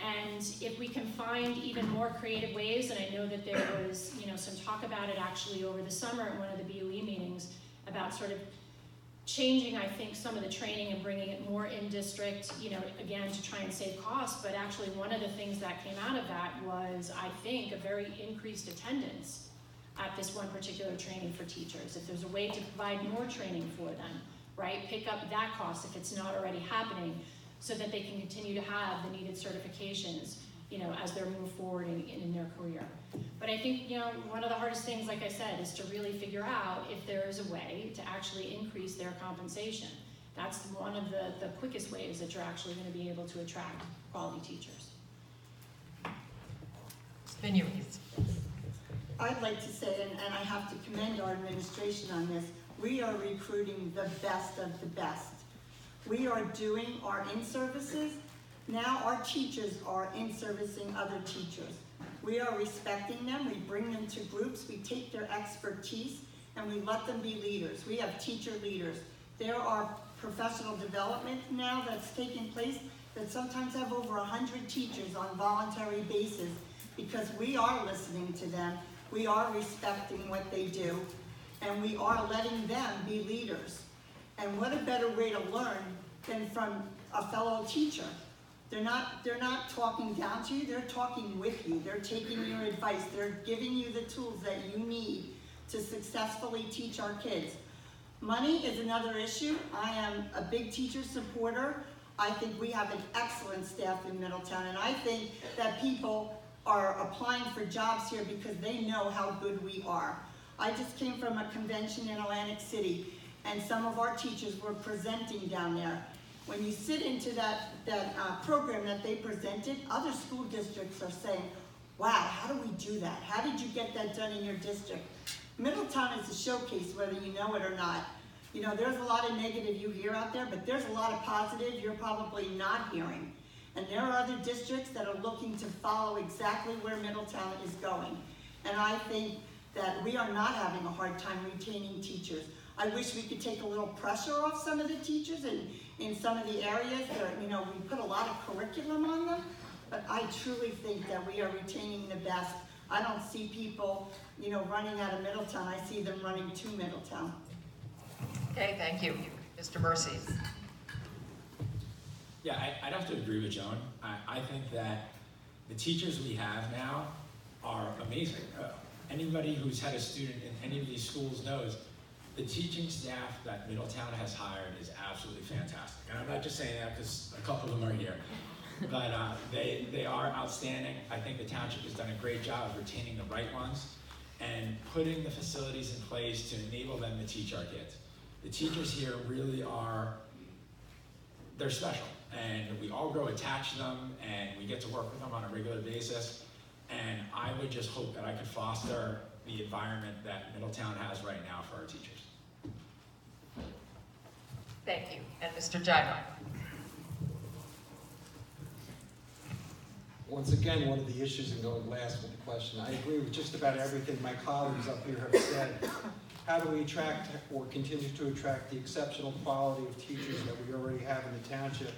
And if we can find even more creative ways, and I know that there was, you know, some talk about it actually over the summer at one of the BoE meetings about sort of changing, I think, some of the training and bringing it more in district, you know, again, to try and save costs. But actually one of the things that came out of that was, I think, a very increased attendance at this one particular training for teachers. If there's a way to provide more training for them, right? Pick up that cost if it's not already happening, so that they can continue to have the needed certifications, you know, as they move forward in their career. But I think, you know, one of the hardest things, like I said, is to really figure out if there is a way to actually increase their compensation. That's one of the quickest ways that you're actually going to be able to attract quality teachers. Anyways. I'd like to say, and I have to commend our administration on this, we are recruiting the best of the best. We are doing our in-services. Now our teachers are in-servicing other teachers. We are respecting them, we bring them to groups, we take their expertise, and we let them be leaders. We have teacher leaders. There are professional development now that's taking place that sometimes have over 100 teachers on voluntary basis, because we are listening to them, we are respecting what they do, and we are letting them be leaders. And what a better way to learn than from a fellow teacher. They're not talking down to you, they're talking with you. They're taking your advice. They're giving you the tools that you need to successfully teach our kids. Money is another issue. I am a big teacher supporter. I think we have an excellent staff in Middletown, and I think that people are applying for jobs here because they know how good we are. I just came from a convention in Atlantic City, and some of our teachers were presenting down there. When you sit into that program that they presented, other school districts are saying, wow, how do we do that? How did you get that done in your district? Middletown is a showcase, whether you know it or not. You know, there's a lot of negative you hear out there, but there's a lot of positive you're probably not hearing. And there are other districts that are looking to follow exactly where Middletown is going. And I think that we are not having a hard time retaining teachers. I wish we could take a little pressure off some of the teachers in some of the areas that, you know, we put a lot of curriculum on them, but I truly think that we are retaining the best. I don't see people, you know, running out of Middletown. I see them running to Middletown. Okay, thank you. Mr. Mercies. Yeah, I'd have to agree with Joan. I think that the teachers we have now are amazing. Anybody who's had a student in any of these schools knows the teaching staff that Middletown has hired is absolutely fantastic. And I'm not just saying that because a couple of them are here, but they are outstanding. I think the township has done a great job of retaining the right ones and putting the facilities in place to enable them to teach our kids. The teachers here really are, they're special, and we all grow attached to them, and we get to work with them on a regular basis. And I would just hope that I could foster the environment that Middletown has right now for our teachers. Thank you. And Mr. Jaima. Once again, one of the issues in going last with the question, I agree with just about everything my colleagues up here have said. How do we attract or continue to attract the exceptional quality of teachers that we already have in the township?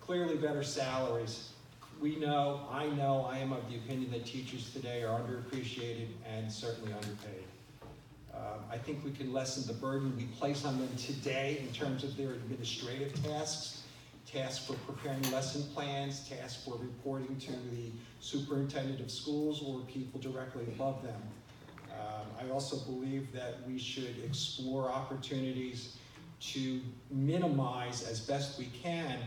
Clearly better salaries. We know, I am of the opinion that teachers today are underappreciated and certainly underpaid. I think we can lessen the burden we place on them today in terms of their administrative tasks for preparing lesson plans, tasks for reporting to the superintendent of schools or people directly above them. I also believe that we should explore opportunities to minimize as best we can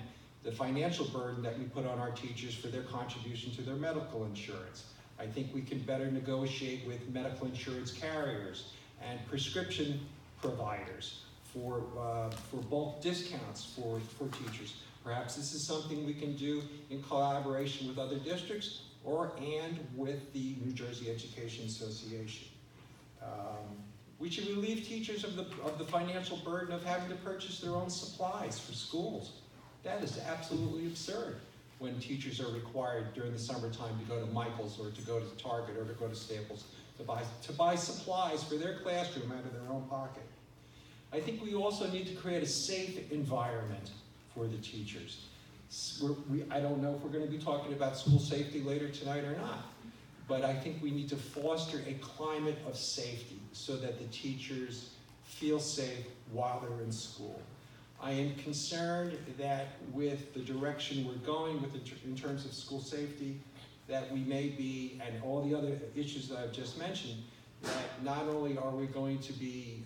the financial burden that we put on our teachers for their contribution to their medical insurance. I think we can better negotiate with medical insurance carriers and prescription providers for bulk discounts for teachers. Perhaps this is something we can do in collaboration with other districts and with the New Jersey Education Association. We should relieve teachers of the financial burden of having to purchase their own supplies for schools. That is absolutely absurd when teachers are required during the summertime to go to Michael's or to go to Target or to go to Staples to buy supplies for their classroom out of their own pocket. I think we also need to create a safe environment for the teachers. I don't know if we're going to be talking about school safety later tonight or not, but I think we need to foster a climate of safety so that the teachers feel safe while they're in school. I am concerned that with the direction we're going in terms of school safety, that we may be, and all the other issues that I've just mentioned, that not only are we going to be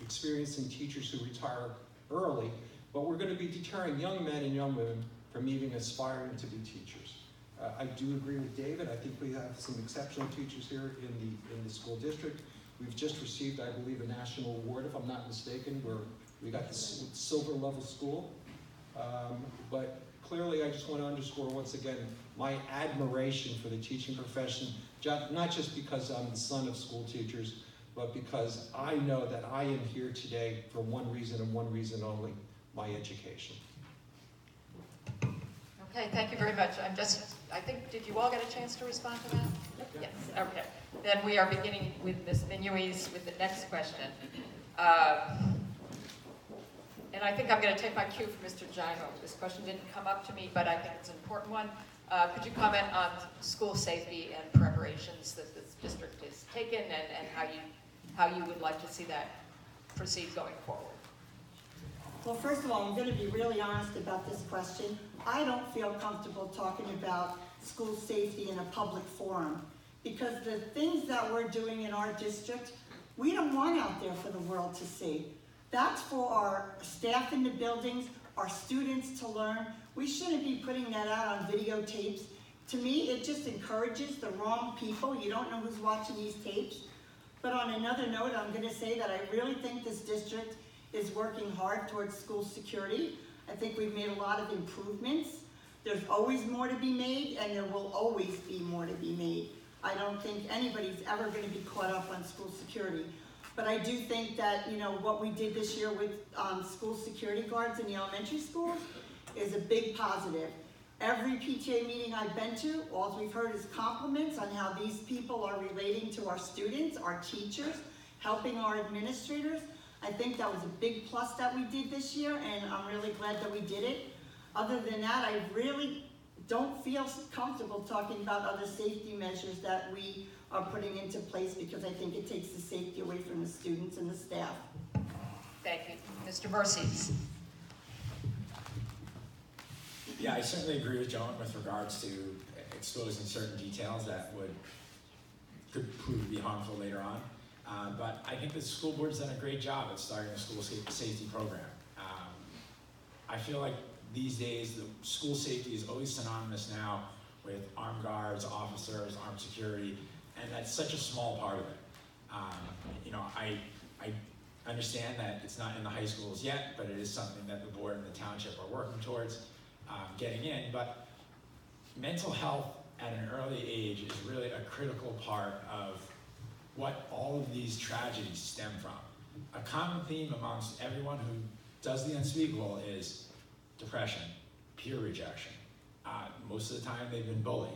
experiencing teachers who retire early, but we're going to be deterring young men and young women from even aspiring to be teachers. I do agree with David. I think we have some exceptional teachers here in the school district. We've just received, I believe, a national award, if I'm not mistaken, where we got the silver level school. But clearly, I just want to underscore once again my admiration for the teaching profession, not just because I'm the son of school teachers, but because I know that I am here today for one reason and one reason only, my education. Okay, thank you very much. I think, did you all get a chance to respond to that? Yep. Yes, okay. Then we are beginning with Ms. Minuis with the next question. And I think I'm going to take my cue from Mr. Gino. This question didn't come up to me, but I think it's an important one. Could you comment on school safety and preparations that this district has taken and how you would like to see that proceed going forward? Well, first of all, I'm going to be really honest about this question. I don't feel comfortable talking about school safety in a public forum because the things that we're doing in our district, we don't want out there for the world to see. That's for our staff in the buildings, our students to learn. We shouldn't be putting that out on videotapes. To me, it just encourages the wrong people. You don't know who's watching these tapes. But on another note, I'm going to say that I really think this district is working hard towards school security. I think we've made a lot of improvements. There's always more to be made, and there will always be more to be made. I don't think anybody's ever going to be caught up on school security. But I do think that, you know, what we did this year with school security guards in the elementary schools is a big positive. Every PTA meeting I've been to, all we've heard is compliments on how these people are relating to our students, our teachers, helping our administrators. I think that was a big plus that we did this year, and I'm really glad that we did it. Other than that, I really don't feel comfortable talking about other safety measures that we are putting into place because I think it takes the safety away from the students and the staff. Thank you. Mr. Mercies. Yeah, I certainly agree with Joan with regards to exposing certain details that could prove to be harmful later on. But I think the school board's done a great job at starting a school safety program. I feel like these days the school safety is always synonymous now with armed guards, officers, armed security, and that's such a small part of it. You know, I understand that it's not in the high schools yet, but it is something that the board and the township are working towards getting in. But mental health at an early age is really a critical part of what all of these tragedies stem from. A common theme amongst everyone who does the unspeakable is depression, peer rejection, Most of the time they've been bullied.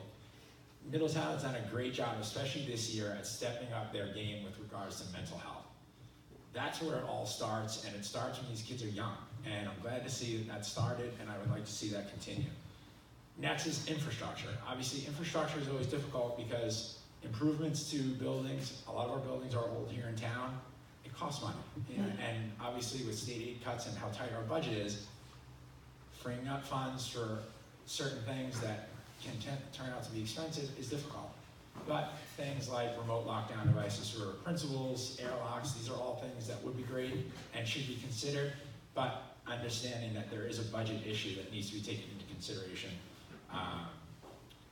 Middletown has done a great job, especially this year, at stepping up their game with regards to mental health. That's where it all starts, and it starts when these kids are young. And I'm glad to see that started, and I would like to see that continue. Next is infrastructure. Obviously, infrastructure is always difficult because improvements to buildings, a lot of our buildings are old here in town, it costs money. You know, and obviously with state aid cuts and how tight our budget is, freeing up funds for certain things that can turn out to be expensive is difficult. But things like remote lockdown devices for principals, airlocks, these are all things that would be great and should be considered, but understanding that there is a budget issue that needs to be taken into consideration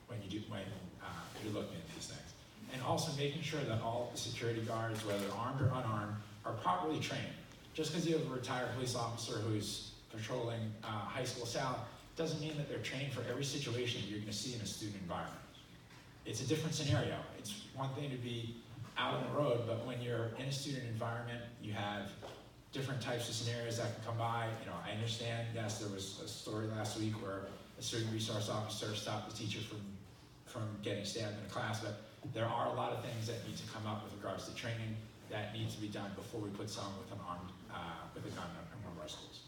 when you're looking at these things. And also making sure that all the security guards, whether armed or unarmed, are properly trained. Just because you have a retired police officer who's patrolling High School South doesn't mean that they're trained for every situation you're going to see in a student environment. It's a different scenario. It's one thing to be out on the road, but when you're in a student environment, you have different types of scenarios that can come by. You know, I understand, yes, there was a story last week where a student resource officer stopped the teacher from getting stabbed in a class, but there are a lot of things that need to come up with regards to training that needs to be done before we put someone with with a gun in one of our schools.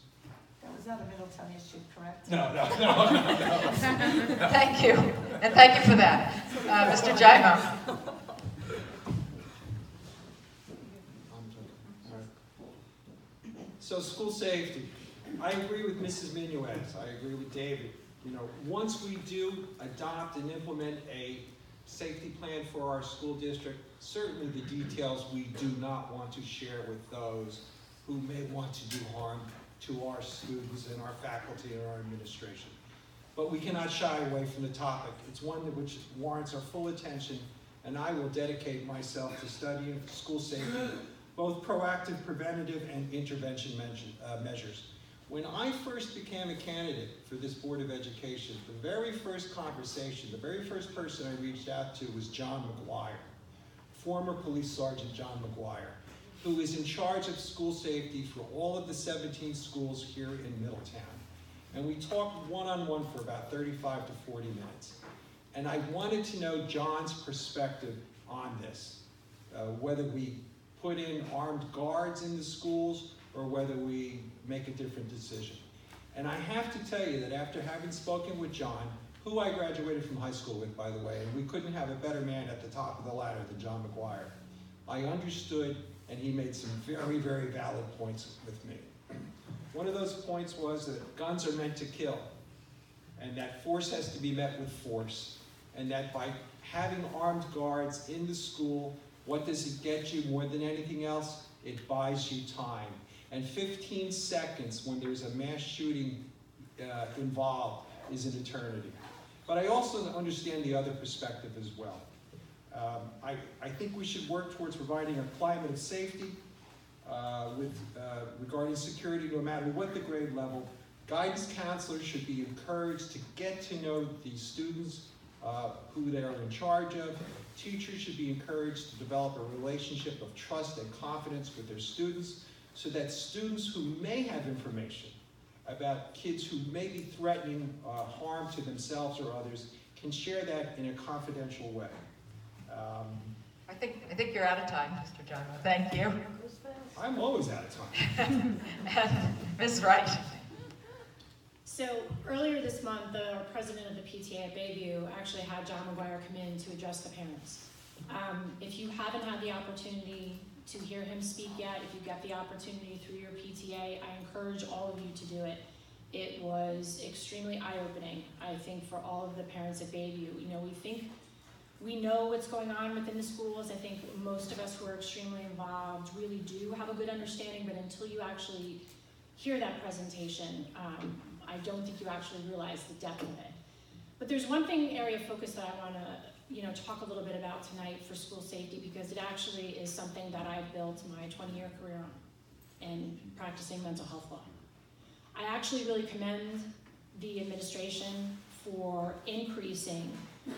That was not a Middletown issue, correct? No. Thank you, and thank you for that. Mr. Jaimo. So school safety, I agree with Mrs. Minuez, I agree with David. You know, once we do adopt and implement a safety plan for our school district, certainly the details we do not want to share with those who may want to do harm to our students and our faculty and our administration. But we cannot shy away from the topic. It's one which warrants our full attention, and I will dedicate myself to studying school safety, both proactive, preventative, and intervention measures. When I first became a candidate for this Board of Education, the very first conversation, the very first person I reached out to was John McGuire, former Police Sergeant John McGuire, who is in charge of school safety for all of the 17 schools here in Middletown. And we talked one-on-one for about 35 to 40 minutes. And I wanted to know John's perspective on this, whether we put in armed guards in the schools or whether we make a different decision. And I have to tell you that after having spoken with John, who I graduated from high school with, by the way, and we couldn't have a better man at the top of the ladder than John McGuire, I understood, and he made some very, very valid points with me. One of those points was that guns are meant to kill, and that force has to be met with force, and that by having armed guards in the school, what does it get you more than anything else? It buys you time. And 15 seconds when there's a mass shooting involved is an eternity. But I also understand the other perspective as well. I think we should work towards providing a climate of safety regarding security, no matter what the grade level. Guidance counselors should be encouraged to get to know the students who they are in charge of. Teachers should be encouraged to develop a relationship of trust and confidence with their students so that students who may have information about kids who may be threatening harm to themselves or others can share that in a confidential way. I think you're out of time, Mr. Jaimo. Thank you. I'm always out of time. And Ms. Wright. So earlier this month, the president of the PTA at Bayview actually had John McGuire come in to address the parents. If you haven't had the opportunity to hear him speak yet, if you get the opportunity through your PTA, I encourage all of you to do it. It was extremely eye-opening, I think, for all of the parents at Bayview. You know, we know what's going on within the schools. I think most of us who are extremely involved really do have a good understanding, but until you actually hear that presentation, I don't think you actually realize the depth of it. But there's one area of focus that I want to talk a little bit about tonight for school safety, because it actually is something that I've built my 20-year career on in practicing mental health law. I actually really commend the administration for increasing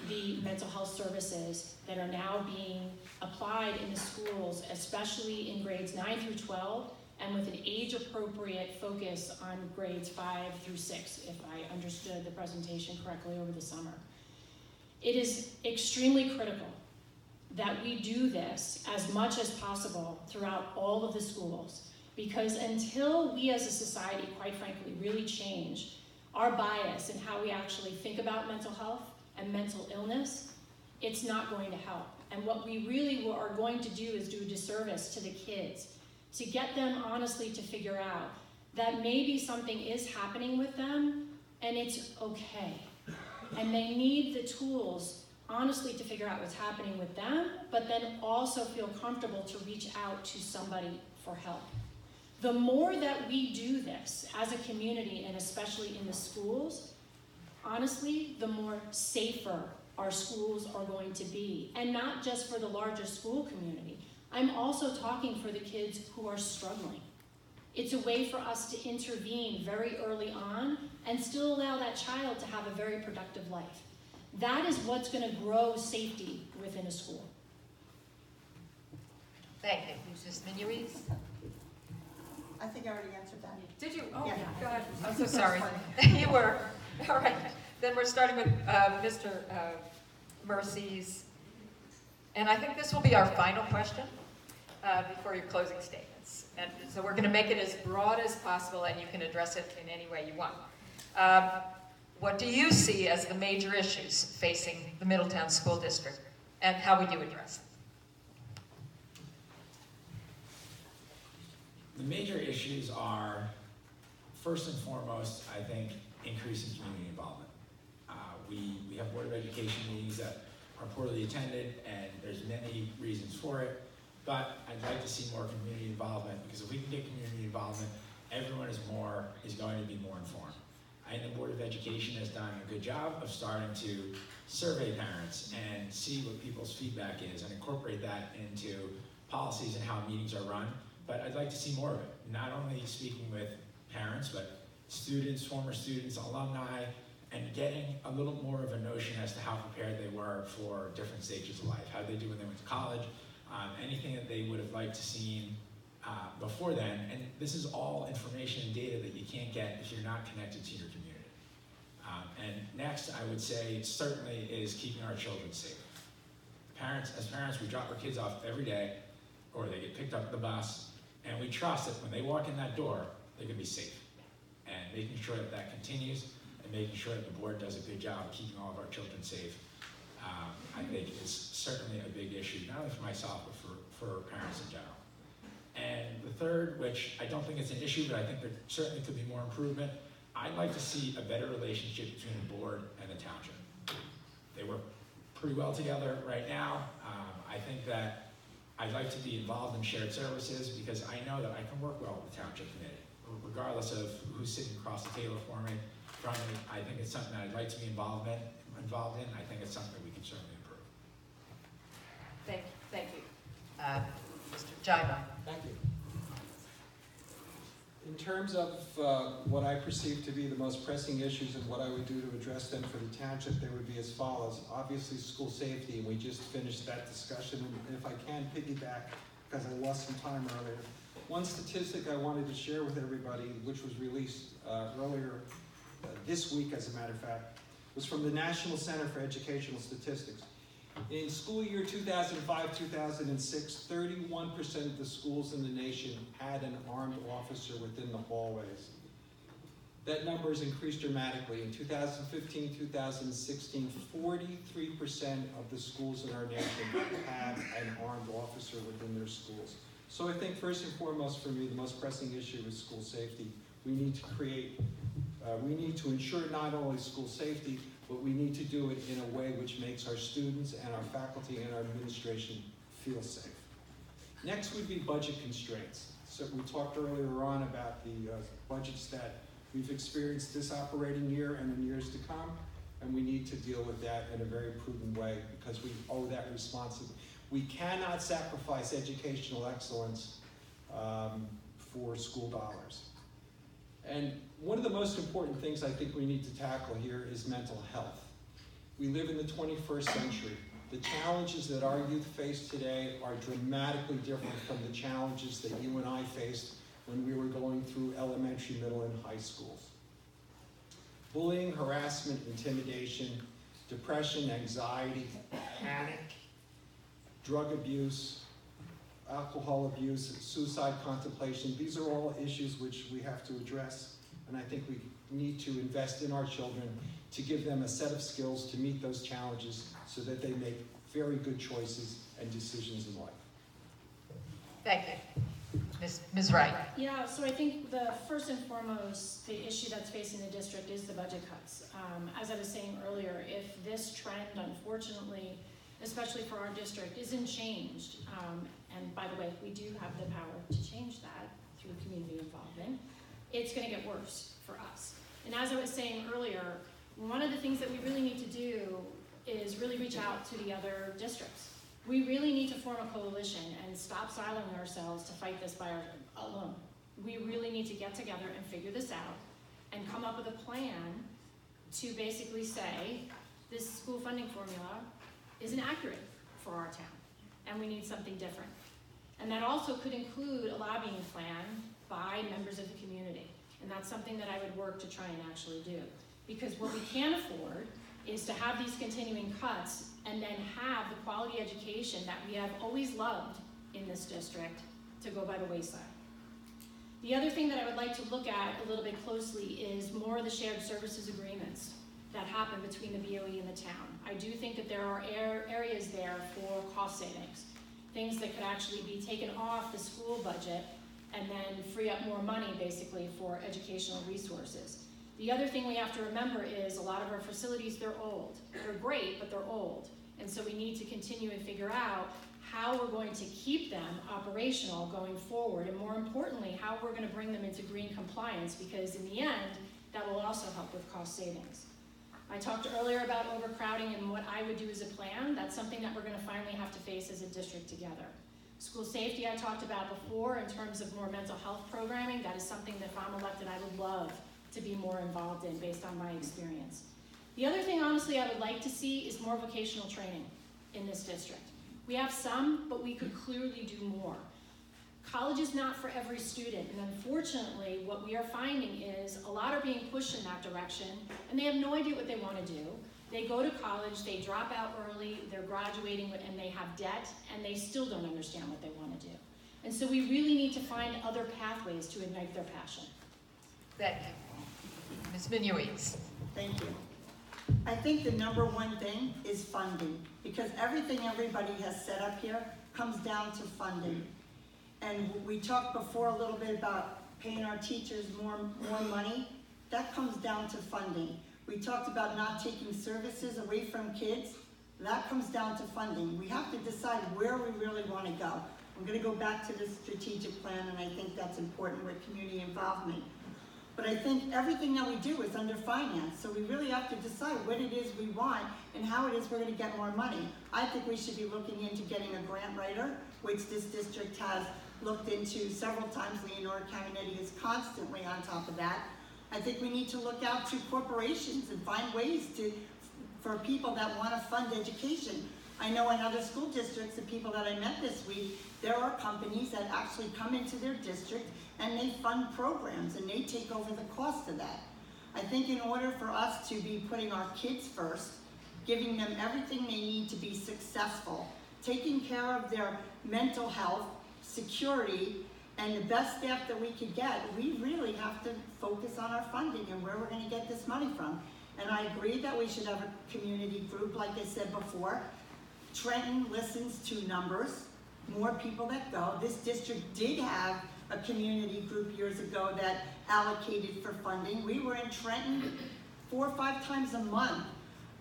the mental health services that are now being applied in the schools, especially in grades 9 through 12 and with an age-appropriate focus on grades 5 through 6, if I understood the presentation correctly over the summer. It is extremely critical that we do this as much as possible throughout all of the schools, because until we as a society, quite frankly, really change our bias and how we actually think about mental health and mental illness, it's not going to help. And what we really are going to do is do a disservice to the kids, to get them honestly to figure out that maybe something is happening with them and it's okay. And they need the tools, honestly, to figure out what's happening with them, but then also feel comfortable to reach out to somebody for help. The more that we do this as a community, and especially in the schools, honestly, the more safer our schools are going to be. And not just for the larger school community. I'm also talking for the kids who are struggling. It's a way for us to intervene very early on and still allow that child to have a very productive life. That is what's going to grow safety within a school. Thank you. Ms. Minuis? I think I already answered that. Did you? Oh, Yeah. go ahead. I'm so sorry. You were. All right. Then we're starting with Mr. Mercies. And I think this will be our final question before your closing statements. And so we're going to make it as broad as possible, and you can address it in any way you want. What do you see as the major issues facing the Middletown School District, and how would you address them? The major issues are, first and foremost, I think, increasing community involvement. We have Board of Education meetings that are poorly attended, and there's many reasons for it, but I'd like to see more community involvement, because if we can get community involvement, everyone is going to be more informed. I think the Board of Education has done a good job of starting to survey parents and see what people's feedback is and incorporate that into policies and how meetings are run. But I'd like to see more of it, not only speaking with parents, but students, former students, alumni, and getting a little more of a notion as to how prepared they were for different stages of life, how they do when they went to college, anything that they would have liked to seen before then. And this is all information and data that you can't get if you're not connected to your community. And next, I would say, certainly is keeping our children safe. As parents, we drop our kids off every day, or they get picked up at the bus, and we trust that when they walk in that door, they're gonna be safe. And making sure that that continues, and making sure that the board does a good job of keeping all of our children safe, I think is certainly a big issue, not only for myself, but for parents in general. And the third, which I don't think it's an issue, but I think there certainly could be more improvement, I'd like to see a better relationship between the board and the township. They work pretty well together right now. I think that I'd like to be involved in shared services, because I know that I can work well with the township committee, regardless of who's sitting across the table from me. I think it's something that I'd like to be involved in. I think it's something that we can certainly improve. Thank you. Mr. Jaiba. Thank you. In terms of what I perceive to be the most pressing issues and what I would do to address them for the township, they would be as follows. Obviously, school safety, and we just finished that discussion. And if I can piggyback, because I lost some time earlier. One statistic I wanted to share with everybody, which was released earlier this week, as a matter of fact, was from the National Center for Educational Statistics. In school year 2005-2006, 31% of the schools in the nation had an armed officer within the hallways. That number has increased dramatically. In 2015-2016, 43% of the schools in our nation have an armed officer within their schools. So I think first and foremost for me, the most pressing issue is school safety. We need to ensure not only school safety, but we need to do it in a way which makes our students and our faculty and our administration feel safe. Next would be budget constraints. So we talked earlier on about the budgets that we've experienced this operating year and in years to come, and we need to deal with that in a very prudent way, because we owe that responsibility. We cannot sacrifice educational excellence for school dollars. And one of the most important things I think we need to tackle here is mental health. We live in the 21st century. The challenges that our youth face today are dramatically different from the challenges that you and I faced when we were going through elementary, middle, and high schools. Bullying, harassment, intimidation, depression, anxiety, panic, drug abuse, alcohol abuse, suicide contemplation, these are all issues which we have to address, and I think we need to invest in our children to give them a set of skills to meet those challenges so that they make very good choices and decisions in life. Thank you. Ms. Wright. Yeah, so I think the first and foremost, the issue that's facing the district is the budget cuts. As I was saying earlier, if this trend, unfortunately, especially for our district, isn't changed, and by the way, we do have the power to change that through community involvement, it's going to get worse for us. And as I was saying earlier, one of the things that we really need to do is really reach out to the other districts. We really need to form a coalition and stop siloing ourselves to fight this by our alone. We really need to get together and figure this out and come up with a plan to basically say this school funding formula isn't accurate for our town and we need something different. And that also could include a lobbying plan by members of the community. And that's something that I would work to try and actually do. Because what we can't afford is to have these continuing cuts and then have the quality education that we have always loved in this district to go by the wayside. The other thing that I would like to look at a little bit closely is more of the shared services agreements that happen between the BOE and the town. I do think that there are areas there for cost savings, things that could actually be taken off the school budget and then free up more money basically for educational resources. The other thing we have to remember is a lot of our facilities, they're old. They're great, but they're old. And so we need to continue and figure out how we're going to keep them operational going forward, and more importantly, how we're going to bring them into green compliance, because in the end, that will also help with cost savings. I talked earlier about overcrowding and what I would do as a plan. That's something that we're going to finally have to face as a district together. School safety I talked about before in terms of more mental health programming. That is something that if I'm elected I would love to be more involved in based on my experience. The other thing, honestly, I would like to see is more vocational training in this district. We have some, but we could clearly do more. College is not for every student, and unfortunately, what we are finding is a lot are being pushed in that direction, and they have no idea what they want to do. They go to college, they drop out early, they're graduating, and they have debt, and they still don't understand what they want to do. And so we really need to find other pathways to ignite their passion. Thank you. Ms. Minuit. Thank you. I think the number one thing is funding, because everything everybody has set up here comes down to funding. And we talked before a little bit about paying our teachers more money. That comes down to funding. We talked about not taking services away from kids. That comes down to funding. We have to decide where we really want to go. I'm going to go back to the strategic plan, and I think that's important with community involvement. But I think everything that we do is under finance, so we really have to decide what it is we want and how it is we're going to get more money. I think we should be looking into getting a grant writer, which this district has looked into several times. Leonora County is constantly on top of that. I think we need to look out to corporations and find ways for people that want to fund education. I know in other school districts, the people that I met this week, there are companies that actually come into their district and they fund programs and they take over the cost of that. I think in order for us to be putting our kids first, giving them everything they need to be successful, taking care of their mental health, security, and the best staff that we could get, we really have to focus on our funding and where we're going to get this money from. And I agree that we should have a community group, like I said before. Trenton listens to numbers, more people that go. This district did have a community group years ago that allocated for funding. We were in Trenton 4 or 5 times a month,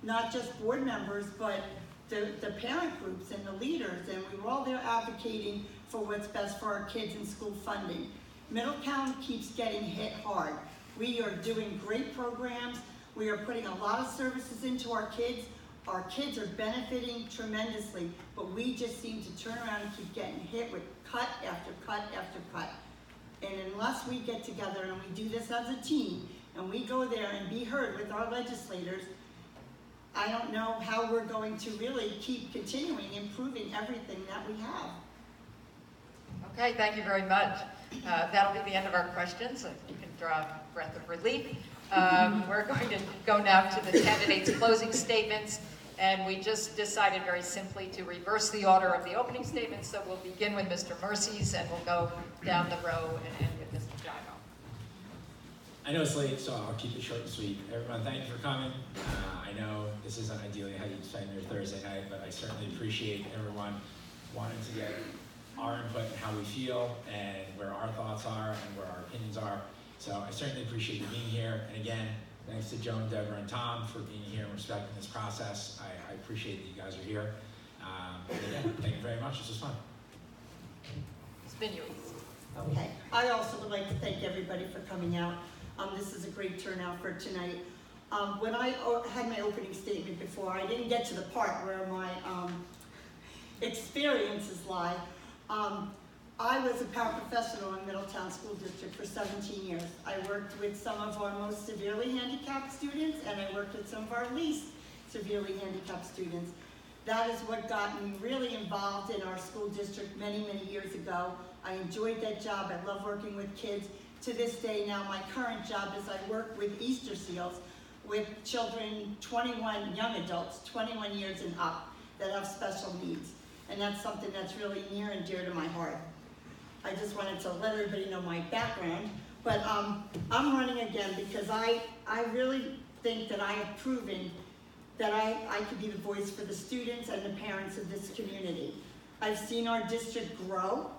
not just board members, but the parent groups and the leaders, and we were all there advocating for what's best for our kids in school funding. Middletown keeps getting hit hard. We are doing great programs. We are putting a lot of services into our kids. Our kids are benefiting tremendously, but we just seem to turn around and keep getting hit with cut after cut after cut. And unless we get together and we do this as a team, and we go there and be heard with our legislators, I don't know how we're going to really keep continuing improving everything that we have. Okay, thank you very much. That'll be the end of our questions. So you can draw a breath of relief. We're going to go now to the candidates' closing statements. And we just decided very simply to reverse the order of the opening statements. So we'll begin with Mr. Mercies, and we'll go down the row and end with Mr. Gimo. I know it's late, so I'll keep it short and sweet. Everyone, thank you for coming. I know this isn't ideally how you'd spend your Thursday night, but I certainly appreciate everyone wanting to get our input and how we feel and where our thoughts are and where our opinions are. So I certainly appreciate you being here. And again, thanks to Joan, Deborah, and Tom for being here and respecting this process. I appreciate that you guys are here. And again, thank you very much. This was fun. It's been yours. Okay. I also would like to thank everybody for coming out. This is a great turnout for tonight. When I had my opening statement before, I didn't get to the part where my experiences lie. I was a paraprofessional in Middletown School District for 17 years. I worked with some of our most severely handicapped students, and I worked with some of our least severely handicapped students. That is what got me really involved in our school district many, many years ago. I enjoyed that job. I love working with kids. To this day now, my current job is I work with Easter Seals with children, 21 young adults, 21 years and up, that have special needs. And that's something that's really near and dear to my heart. I just wanted to let everybody know my background, but I'm running again because I really think that I have proven that I could be the voice for the students and the parents of this community. I've seen our district grow.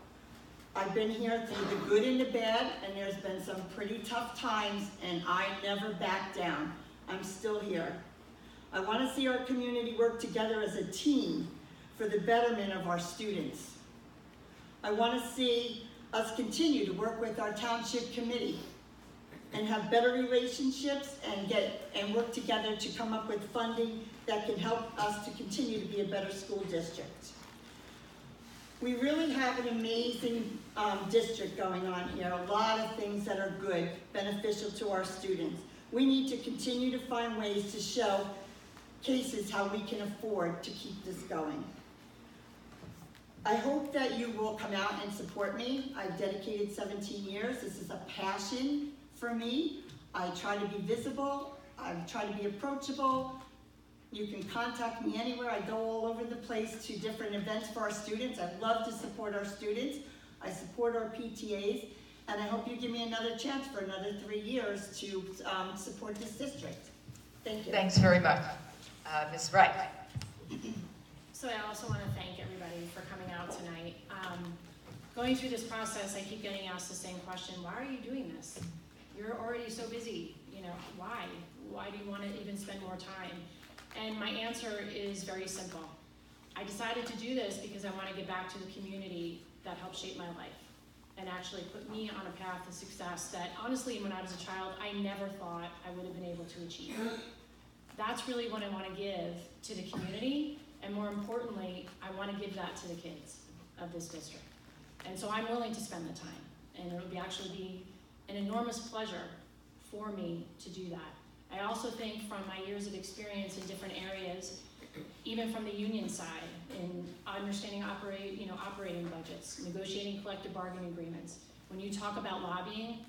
I've been here through the good and the bad, and there's been some pretty tough times, and I never back down. I'm still here. I want to see our community work together as a team for the betterment of our students. I want to see us continue to work with our township committee and have better relationships and work together to come up with funding that can help us to continue to be a better school district. We really have an amazing district going on here, a lot of things that are good, beneficial to our students. We need to continue to find ways to show cases how we can afford to keep this going. I hope that you will come out and support me. I've dedicated 17 years. This is a passion for me. I try to be visible. I try to be approachable. You can contact me anywhere. I go all over the place to different events for our students. I love to support our students. I support our PTAs. And I hope you give me another chance for another 3 years to support this district. Thank you. Thanks very much. Ms. Wright. So I also want to thank everybody for coming out tonight. Going through this process, I keep getting asked the same question: why are you doing this? You're already so busy. You know, why? Why do you want to even spend more time? And my answer is very simple. I decided to do this because I want to give back to the community that helped shape my life and actually put me on a path to success that, honestly, when I was a child, I never thought I would have been able to achieve. That's really what I want to give to the community. And more importantly, I want to give that to the kids of this district. And so I'm willing to spend the time. And it would actually be an enormous pleasure for me to do that. I also think from my years of experience in different areas, even from the union side, in understanding operating budgets, negotiating collective bargaining agreements. When you talk about lobbying,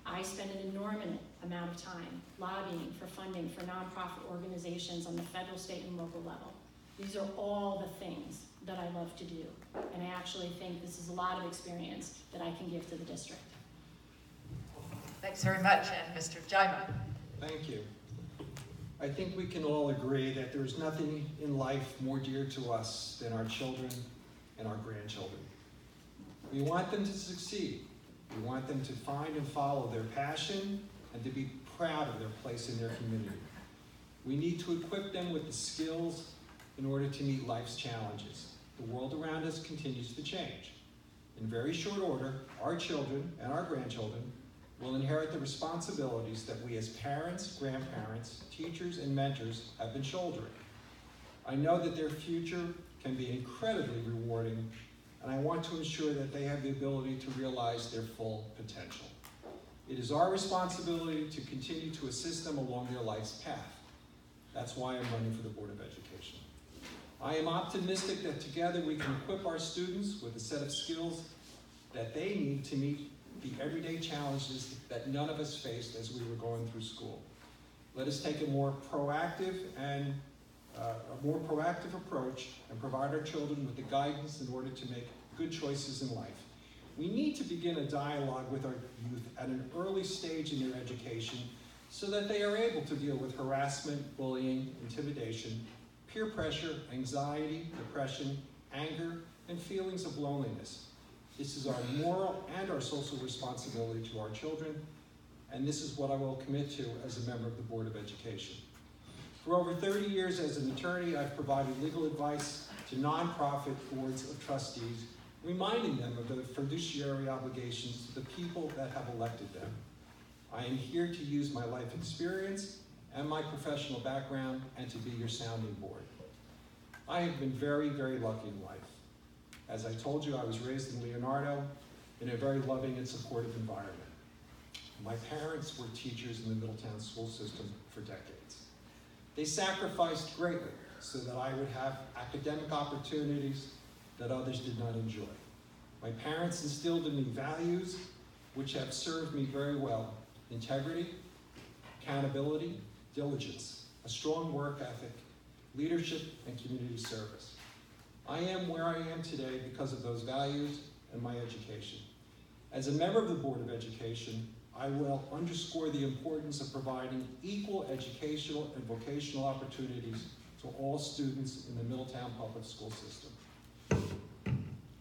I spend an enormous amount of time lobbying for funding for nonprofit organizations on the federal, state, and local level. These are all the things that I love to do, and I actually think this is a lot of experience that I can give to the district. Thanks very much, and Mr. Gimo. Thank you. I think we can all agree that there is nothing in life more dear to us than our children and our grandchildren. We want them to succeed. We want them to find and follow their passion and to be proud of their place in their community. We need to equip them with the skills in order to meet life's challenges. The world around us continues to change. In very short order, our children and our grandchildren will inherit the responsibilities that we as parents, grandparents, teachers, and mentors have been shouldering. I know that their future can be incredibly rewarding, and I want to ensure that they have the ability to realize their full potential. It is our responsibility to continue to assist them along their life's path. That's why I'm running for the Board of Education. I am optimistic that together we can equip our students with a set of skills that they need to meet the everyday challenges that none of us faced as we were going through school. Let us take a more proactive approach and provide our children with the guidance in order to make good choices in life. We need to begin a dialogue with our youth at an early stage in their education so that they are able to deal with harassment, bullying, intimidation, peer pressure, anxiety, depression, anger, and feelings of loneliness. This is our moral and our social responsibility to our children, and this is what I will commit to as a member of the Board of Education. For over 30 years as an attorney, I've provided legal advice to nonprofit boards of trustees, reminding them of the fiduciary obligations to the people that have elected them. I am here to use my life experience and my professional background and to be your sounding board. I have been very, very lucky in life. As I told you, I was raised in Leonardo in a very loving and supportive environment. My parents were teachers in the Middletown school system for decades. They sacrificed greatly so that I would have academic opportunities that others did not enjoy. My parents instilled in me values which have served me very well: integrity, accountability, diligence, a strong work ethic, leadership, and community service. I am where I am today because of those values and my education. As a member of the Board of Education, I will underscore the importance of providing equal educational and vocational opportunities to all students in the Middletown public school system.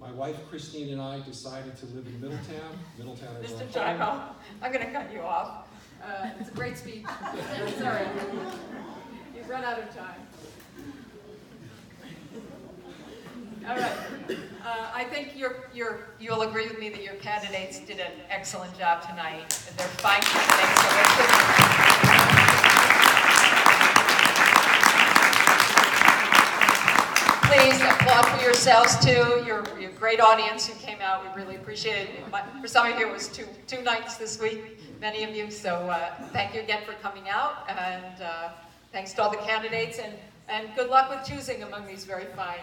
My wife, Christine, and I decided to live in Middletown. Middletown is our Mr. home. Jaimo, I'm going to cut you off. It's a great speech. Sorry. You've run out of time. All right. I think you'll agree with me that your candidates did an excellent job tonight. They're fine candidates, so they're good. Please applaud for yourselves too. You're a great audience who came out. We really appreciate it. For some of you, it was two nights this week, many of you. So thank you again for coming out, and thanks to all the candidates, and good luck with choosing among these very fine